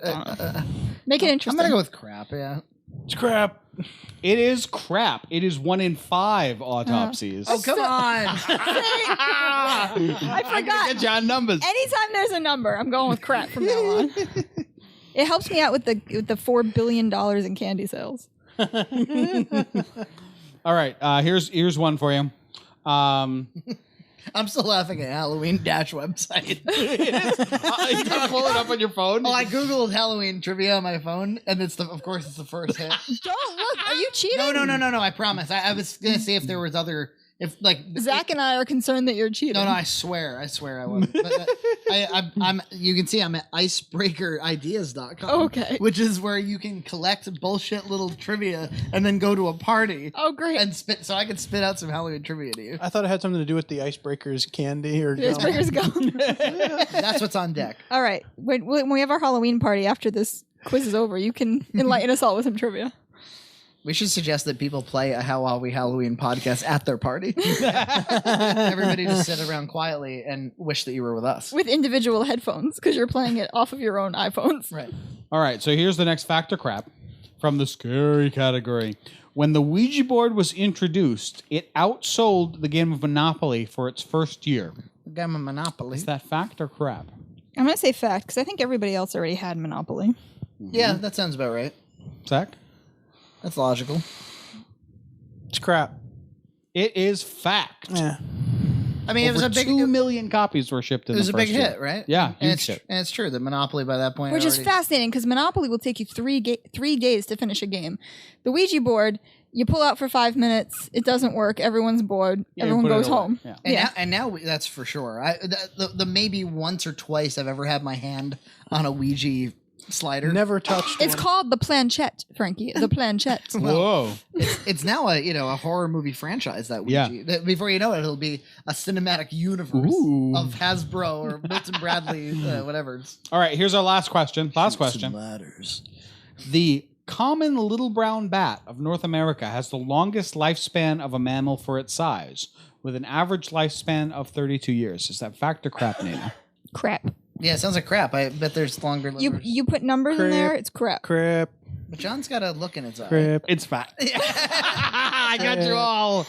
Make it I'm interesting. going to go with crap, yeah. It's crap. It is crap. It is 1 in 5 autopsies. Oh, come on. I forgot. Get you on numbers. Anytime there's a number, I'm going with crap from now on. It helps me out with the $4 billion in candy sales. All right. Here's one for you. I'm still laughing at Halloween Dash website. You can pull it up on your phone. Well, I googled Halloween trivia on my phone, and of course it's the first hit. Don't look. Are you cheating? No. I promise. I was gonna see if there was other. If like Zach and I are concerned that you're cheating. No, I swear I wasn't. But, I'm. You can see I'm at icebreakerideas.com. Okay. Which is where you can collect bullshit little trivia and then go to a party. Oh, great. And so I can spit out some Halloween trivia to you. I thought it had something to do with the Icebreakers candy or The icebreaker's gone. That's what's on deck. All right. When we have our Halloween party after this quiz is over, you can enlighten us all with some trivia. We should suggest that people play a How Are We Halloween podcast at their party. Everybody just sit around quietly and wish that you were with us. With individual headphones, because you're playing it off of your own iPhones. Right. All right, so here's the next fact or crap from the scary category. When the Ouija board was introduced, it outsold the game of Monopoly for its first year. The game of Monopoly. Is that fact or crap? I'm going to say fact, because I think everybody else already had Monopoly. Yeah, that sounds about right. Zach? That's logical. It's crap. It is fact. Yeah. I mean, it was a big 2 million copies were shipped in the It was a first big year. hit, right? Yeah, and huge hit. it's true that Monopoly by that point, Which is fascinating, because Monopoly will take you 3 days to finish a game. The Ouija board, you pull out for 5 minutes, it doesn't work, everyone's bored, Yeah, you everyone put it goes away. home. Yeah. And now that's for sure. The maybe once or twice I've ever had my hand on a Ouija slider. Never touched It's one. called the planchette, Frankie. The planchette. Whoa. It's now a horror movie franchise, that Ouija. Yeah. That before you know it, it'll be a cinematic universe Ooh. of Hasbro or Milton Bradley, whatever. All right, here's our last question. Last question. Ladders. The common little brown bat of North America has the longest lifespan of a mammal for its size, with an average lifespan of 32 years. Is that fact or crap, Nina? Crap. Yeah, it sounds like crap. I bet there's longer livers. You put numbers in there, it's crap. Crap. But John's got a look in his eye. Crap. It's fact. I got you all.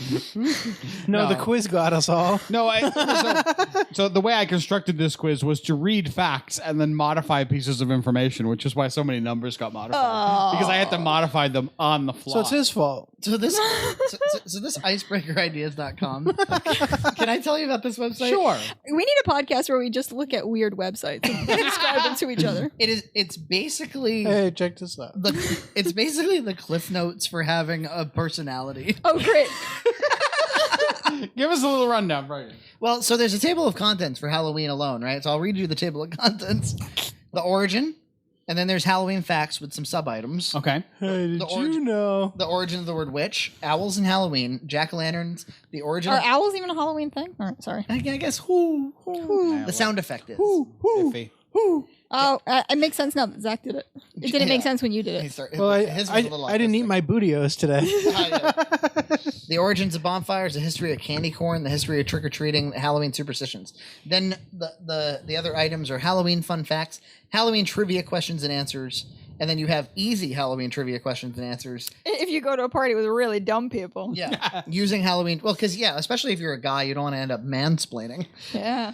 No, the quiz got us all. No, so the way I constructed this quiz was to read facts and then modify pieces of information, which is why so many numbers got modified. Because I had to modify them on the fly. So it's his fault. So this icebreakerideas.com. Can I tell you about this website? Sure. We need a podcast where we just look at weird websites and describe them to each other. It's basically Hey, check this out. it's basically the cliff notes for having a personality. Oh, great. Give us a little rundown, Brian. Well, so there's a table of contents for Halloween alone, right? So I'll read you the table of contents. The origin, and then there's Halloween facts with some sub-items. Okay. Hey, did The you origin- know? The origin of the word witch, owls and Halloween, jack-o'-lanterns, the origin Are of... owls even a Halloween thing? All right, sorry. I guess who the sound effect is. Iffy. Oh, it makes sense now that Zach did it. It didn't make sense when you did it. Well, His was a little I didn't eat autistic. my bootios today. The origins of bonfires, the history of candy corn, the history of trick-or-treating, Halloween superstitions. Then the other items are Halloween fun facts, Halloween trivia questions and answers, and then you have easy Halloween trivia questions and answers. If you go to a party with really dumb people. Yeah, using Halloween. Well, because especially if you're a guy, you don't want to end up mansplaining. Yeah.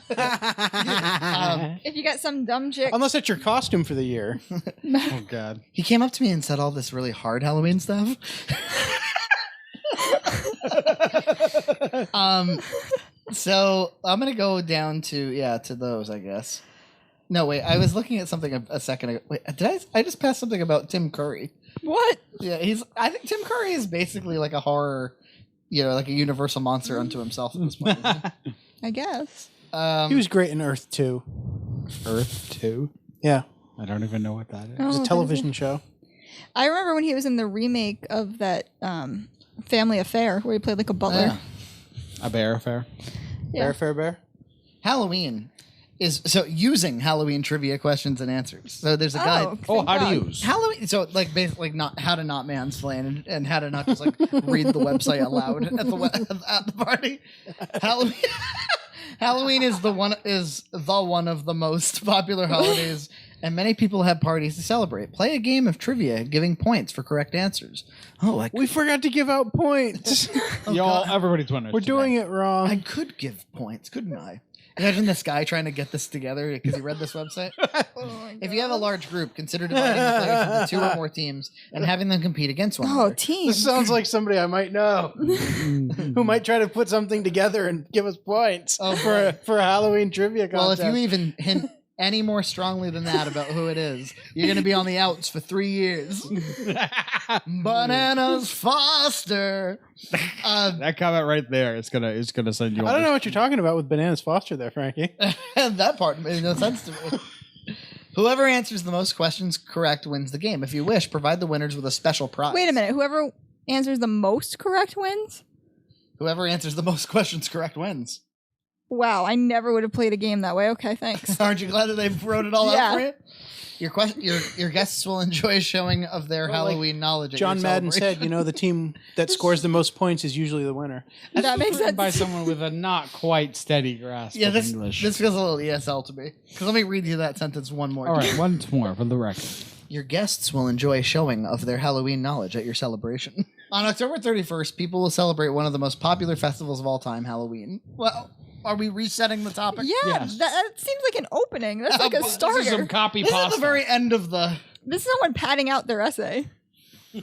If you got some dumb chick. Unless that's your costume for the year. Oh, God. He came up to me and said all this really hard Halloween stuff. So I'm gonna go down to those, I guess. No, wait. I was looking at something a second ago. Wait, did I just passed something about Tim Curry? What? Yeah, I think Tim Curry is basically like a horror, like a universal monster unto himself at this point. I guess. He was great in Earth 2. Earth 2? Yeah. I don't even know what that is. It was Oh, a television show. I remember when he was in the remake of that Family Affair where he played like a butler. Yeah. A bear affair? Yeah. Fair bear. Halloween is using Halloween trivia questions and answers. So there's a guide. Oh, thank how God. to use? Halloween, so basically not how to not mansplain and how to not just read the website aloud at the party. Halloween is the one of the most popular holidays, and many people have parties to celebrate. Play a game of trivia, giving points for correct answers. Oh, We forgot to give out points. Everybody's wondering. We're doing it wrong. I could give points, couldn't I? Imagine this guy trying to get this together because he read this website. If you have a large group, consider dividing the players into 2 or more teams and having them compete against one Oh, another. team. This sounds like somebody I might know who might try to put something together and give us points for a Halloween trivia contest. Well, if you even hint any more strongly than that about who it is, you're going to be on the outs for 3 years. Bananas Foster. That comment right there is gonna send you. I don't know what you're talking about with Bananas Foster there, Frankie. That part made no sense to me. Whoever answers the most questions correct wins the game. If you wish, provide the winners with a special prize. Wait a minute. Whoever answers the most correct wins? Whoever answers the most questions correct wins. Wow, I never would have played a game that way. Okay, thanks. Aren't you glad that they wrote it all Yeah. out for you? Your guests will enjoy a showing of their Halloween knowledge. At John your Madden celebration. said, the team that scores the most points is usually the winner. That makes sense. by someone with a not quite steady grasp Yeah, of this English. feels a little ESL to me. Because let me read you that sentence one more All time. right, once more for the record. Your guests will enjoy a showing of their Halloween knowledge at your celebration. On October 31st, people will celebrate one of the most popular festivals of all time, Halloween. Well, are we resetting the topic? Yeah, Yes. that seems like an opening. That's like a This is starter. some copy This is pasta. the very end of the... This is someone padding out their essay. My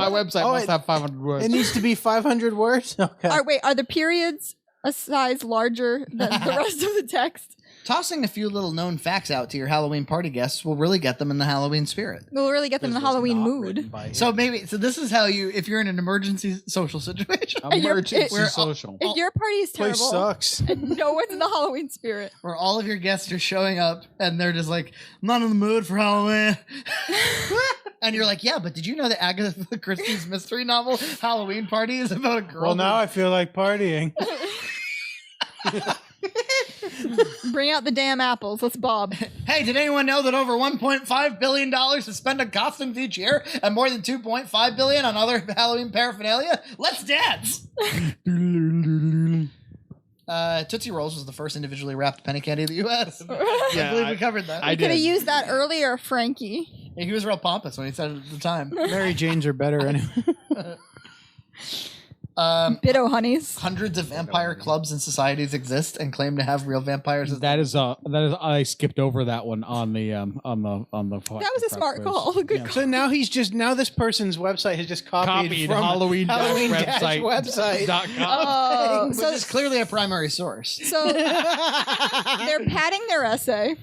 website must have 500 words. It needs to be 500 words? Okay. Are the periods a size larger than the rest of the text? Tossing a few little known facts out to your Halloween party guests will really get them in the Halloween spirit. We'll really get them in the Halloween mood. So this is how if you're in an emergency social situation. Emergency social. If your party is terrible, Place sucks. and no one's in the Halloween spirit, where all of your guests are showing up and they're just like, I'm not in the mood for Halloween. And you're like, yeah, but did you know that Agatha Christie's mystery novel Halloween Party is about a girl? Well, now I feel like partying. bring out the damn apples. Let's bob. Hey, did anyone know that over $1.5 billion is spent on costumes each year and more than $2.5 billion on other Halloween paraphernalia? Let's dance! Tootsie Rolls was the first individually wrapped penny candy in the U.S. I believe we covered that. I could have used that earlier, Frankie. Yeah, he was real pompous when he said it at the time. Mary Janes are better anyway. Bitto honeys. Hundreds of vampire clubs and societies exist and claim to have real vampires. That is I skipped over that one on the That was a smart call. Good call. So now this person's website has just copied from Halloween-website.com. Oh, Which is clearly a primary source. So they're padding their essay.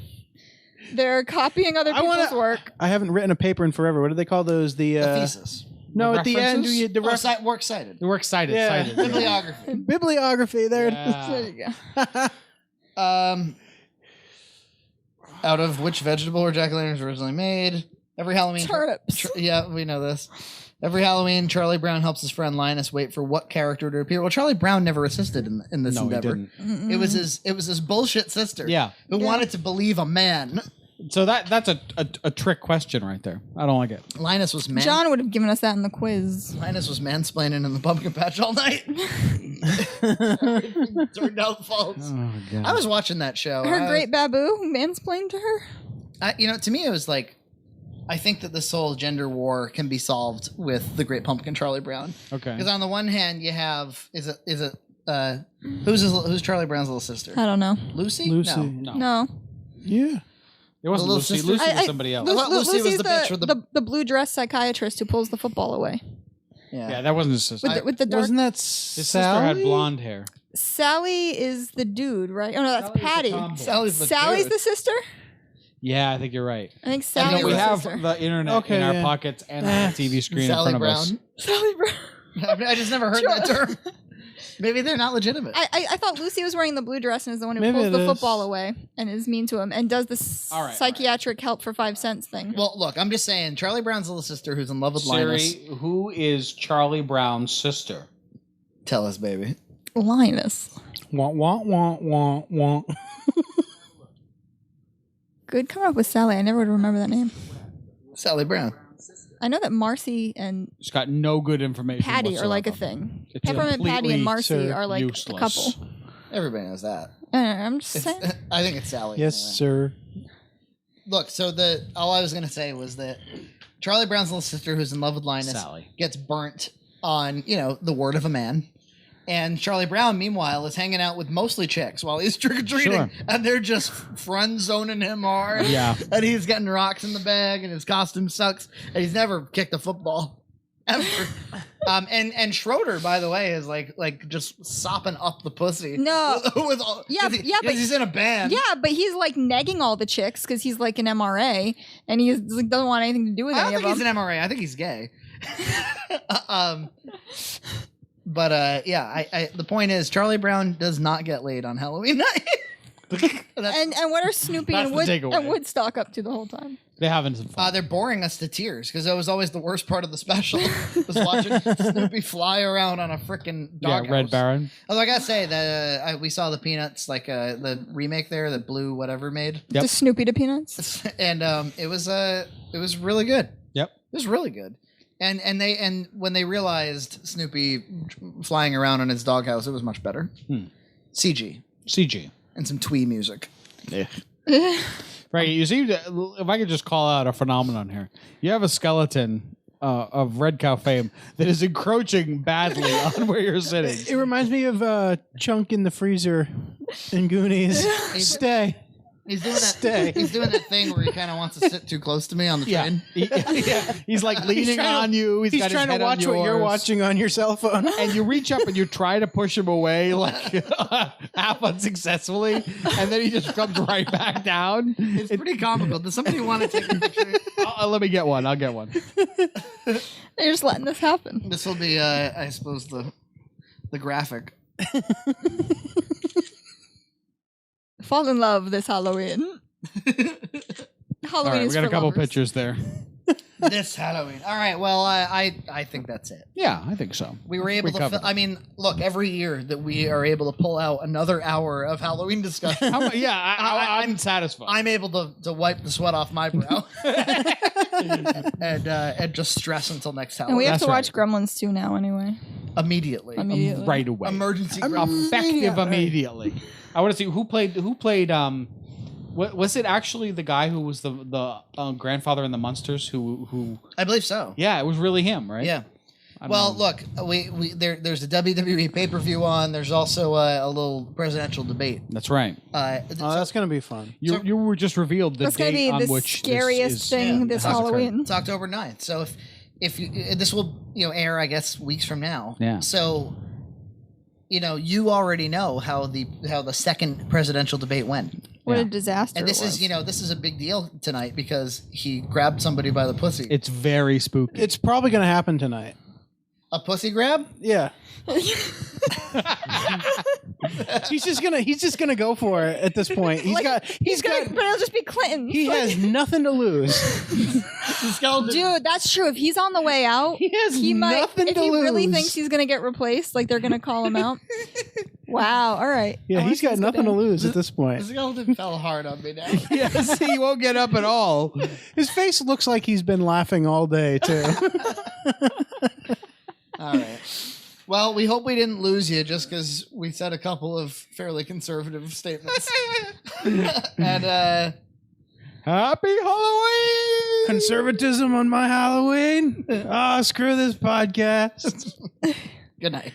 They're copying other people's work. I haven't written a paper in forever. What do they call those? The thesis. No, at the end, works cited. The works cited. Yeah. Cited. Bibliography. Bibliography. There Yeah. There you go. Out of which vegetable were jack-o'-lanterns originally made? Every Halloween. Turnips. Yeah, we know this. Every Halloween, Charlie Brown helps his friend Linus wait for what character to appear. Well, Charlie Brown never assisted in this endeavor. He didn't. It was his bullshit sister. Yeah. Who wanted to believe a man. So that's a trick question right there. I don't like it. Linus was John would have given us that in the quiz. Linus was mansplaining in the pumpkin patch all night. Turned out false. Oh, God. I was watching that show. Her great baboo who mansplained to her. To me, it was like, I think that this whole gender war can be solved with the Great Pumpkin Charlie Brown. Okay. Because on the one hand, you have who's Charlie Brown's little sister? I don't know. Lucy? Lucy. No. Yeah. It wasn't The little Lucy. sister? Lucy was somebody else. I thought Lucy was Lucy's the bitch with the blue dress psychiatrist who pulls the football away. Yeah, that wasn't his sister. With the dark. Wasn't that His sister had blonde hair. Sally is the dude, right? Oh no, that's Patty. Sally's the Sally's the sister. Yeah, I think you're right. I think Sally's We the have sister. the internet in our pockets and a TV screen Sally in front Brown. of us. Sally Brown. I just never heard that term. Maybe they're not legitimate. I thought Lucy was wearing the blue dress and is the one who Maybe pulls it the is. football away and is mean to him and does this All right, psychiatric help for 5 cents thing. Well, look, I'm just saying, Charlie Brown's little sister who's in love with Linus. Siri, who is Charlie Brown's sister? Tell us, baby. Linus. Wah, wah, wah, wah, wah. Good come up with Sally. I never would remember that name. Sally Brown. I know that Marcy and She's got no good information. Patty are like a whatsoever. thing. It's Peppermint Patty completely and Marcy are like useless. a couple. Everybody knows that. I'm just saying. I think it's Sally. Yes, anyway. sir. Look, so all I was going to say was that Charlie Brown's little sister who's in love with Linus Sally. gets burnt on, the word of a man. And Charlie Brown, meanwhile, is hanging out with mostly chicks while he's trick-or-treating. Sure. And they're just friend-zoning him hard. Yeah. And he's getting rocks in the bag, and his costume sucks. And he's never kicked a football. Ever. And Schroeder, by the way, is like just sopping up the pussy. No. With all, Yeah, because yeah, but he's in a band. Yeah, but he's like negging all the chicks because he's like an MRA and he like, doesn't want anything to do with I any don't of think them. he's an MRA. I think he's gay. But the point is, Charlie Brown does not get laid on Halloween night. And what are Snoopy That's and, the takeaway. and Woodstock up to the whole time? They having some fun. They're boring us to tears because that was always the worst part of the special was watching Snoopy fly around on a freaking dog Red house. Baron. Although I gotta say we saw the Peanuts the remake there that Blue whatever made, Yep. The Snoopy to Peanuts. and it was really good. Yep. It was really good. And when they realized Snoopy flying around on his doghouse, it was much better. CG and some twee music. Right. You see, if I could just call out a phenomenon here, you have a skeleton of Red Cow fame that is encroaching badly on where you're sitting. It reminds me of Chunk in the freezer in Goonies. Stay. He's doing that. Stay. He's doing that thing where he kind of wants to sit too close to me on the train. Yeah. He's like leaning trying on you. He's got his trying to head watch on what you're yours. watching on your cell phone. And you reach up and you try to push him away, like half unsuccessly, and then he just comes right back down. It's pretty comical. Does somebody want to take a picture? Let me get one. I'll get one. They're just letting this happen. This will be, I suppose, the graphic. Fall in love this Halloween. All right, we got a couple pictures there. This Halloween. All right. Well, I think that's it. Yeah, I think so. We were able to. I mean, look, every year that we are able to pull out another hour of Halloween discussion. I'm satisfied. I'm able to wipe the sweat off my brow and just stress until next Halloween. And we have to watch Gremlins 2 now anyway. Immediately. Right away. Emergency. Effective immediately. I want to see who played. Was it actually the guy who was the grandfather in the Munsters? Who? I believe so. Yeah, it was really him, right? Yeah. Well, look, there's a WWE pay-per-view on. There's also a little presidential debate. That's right. That's gonna be fun. You were just revealed the That's gonna date be on the which scariest thing this Halloween. It's October 9th. So if you, this will air, I guess, weeks from now. Yeah. So you already know how the second presidential debate went. What a disaster! And this is a big deal tonight because he grabbed somebody by the pussy. It's very spooky. It's probably gonna happen tonight. A pussy grab? Yeah. He's just gonna go for it at this point. But it'll just be Clinton. He has nothing to lose. Dude, that's true. If he's on the way out, he might. If he really thinks he's gonna get replaced, like they're gonna call him out. Wow. All right. Yeah, he's got nothing to lose at this point. The skeleton fell hard on me now. Yes, he won't get up at all. His face looks like he's been laughing all day too. All right. Well, we hope we didn't lose you just because we said a couple of fairly conservative statements. And happy Halloween! Conservatism on my Halloween? Screw this podcast. Good night.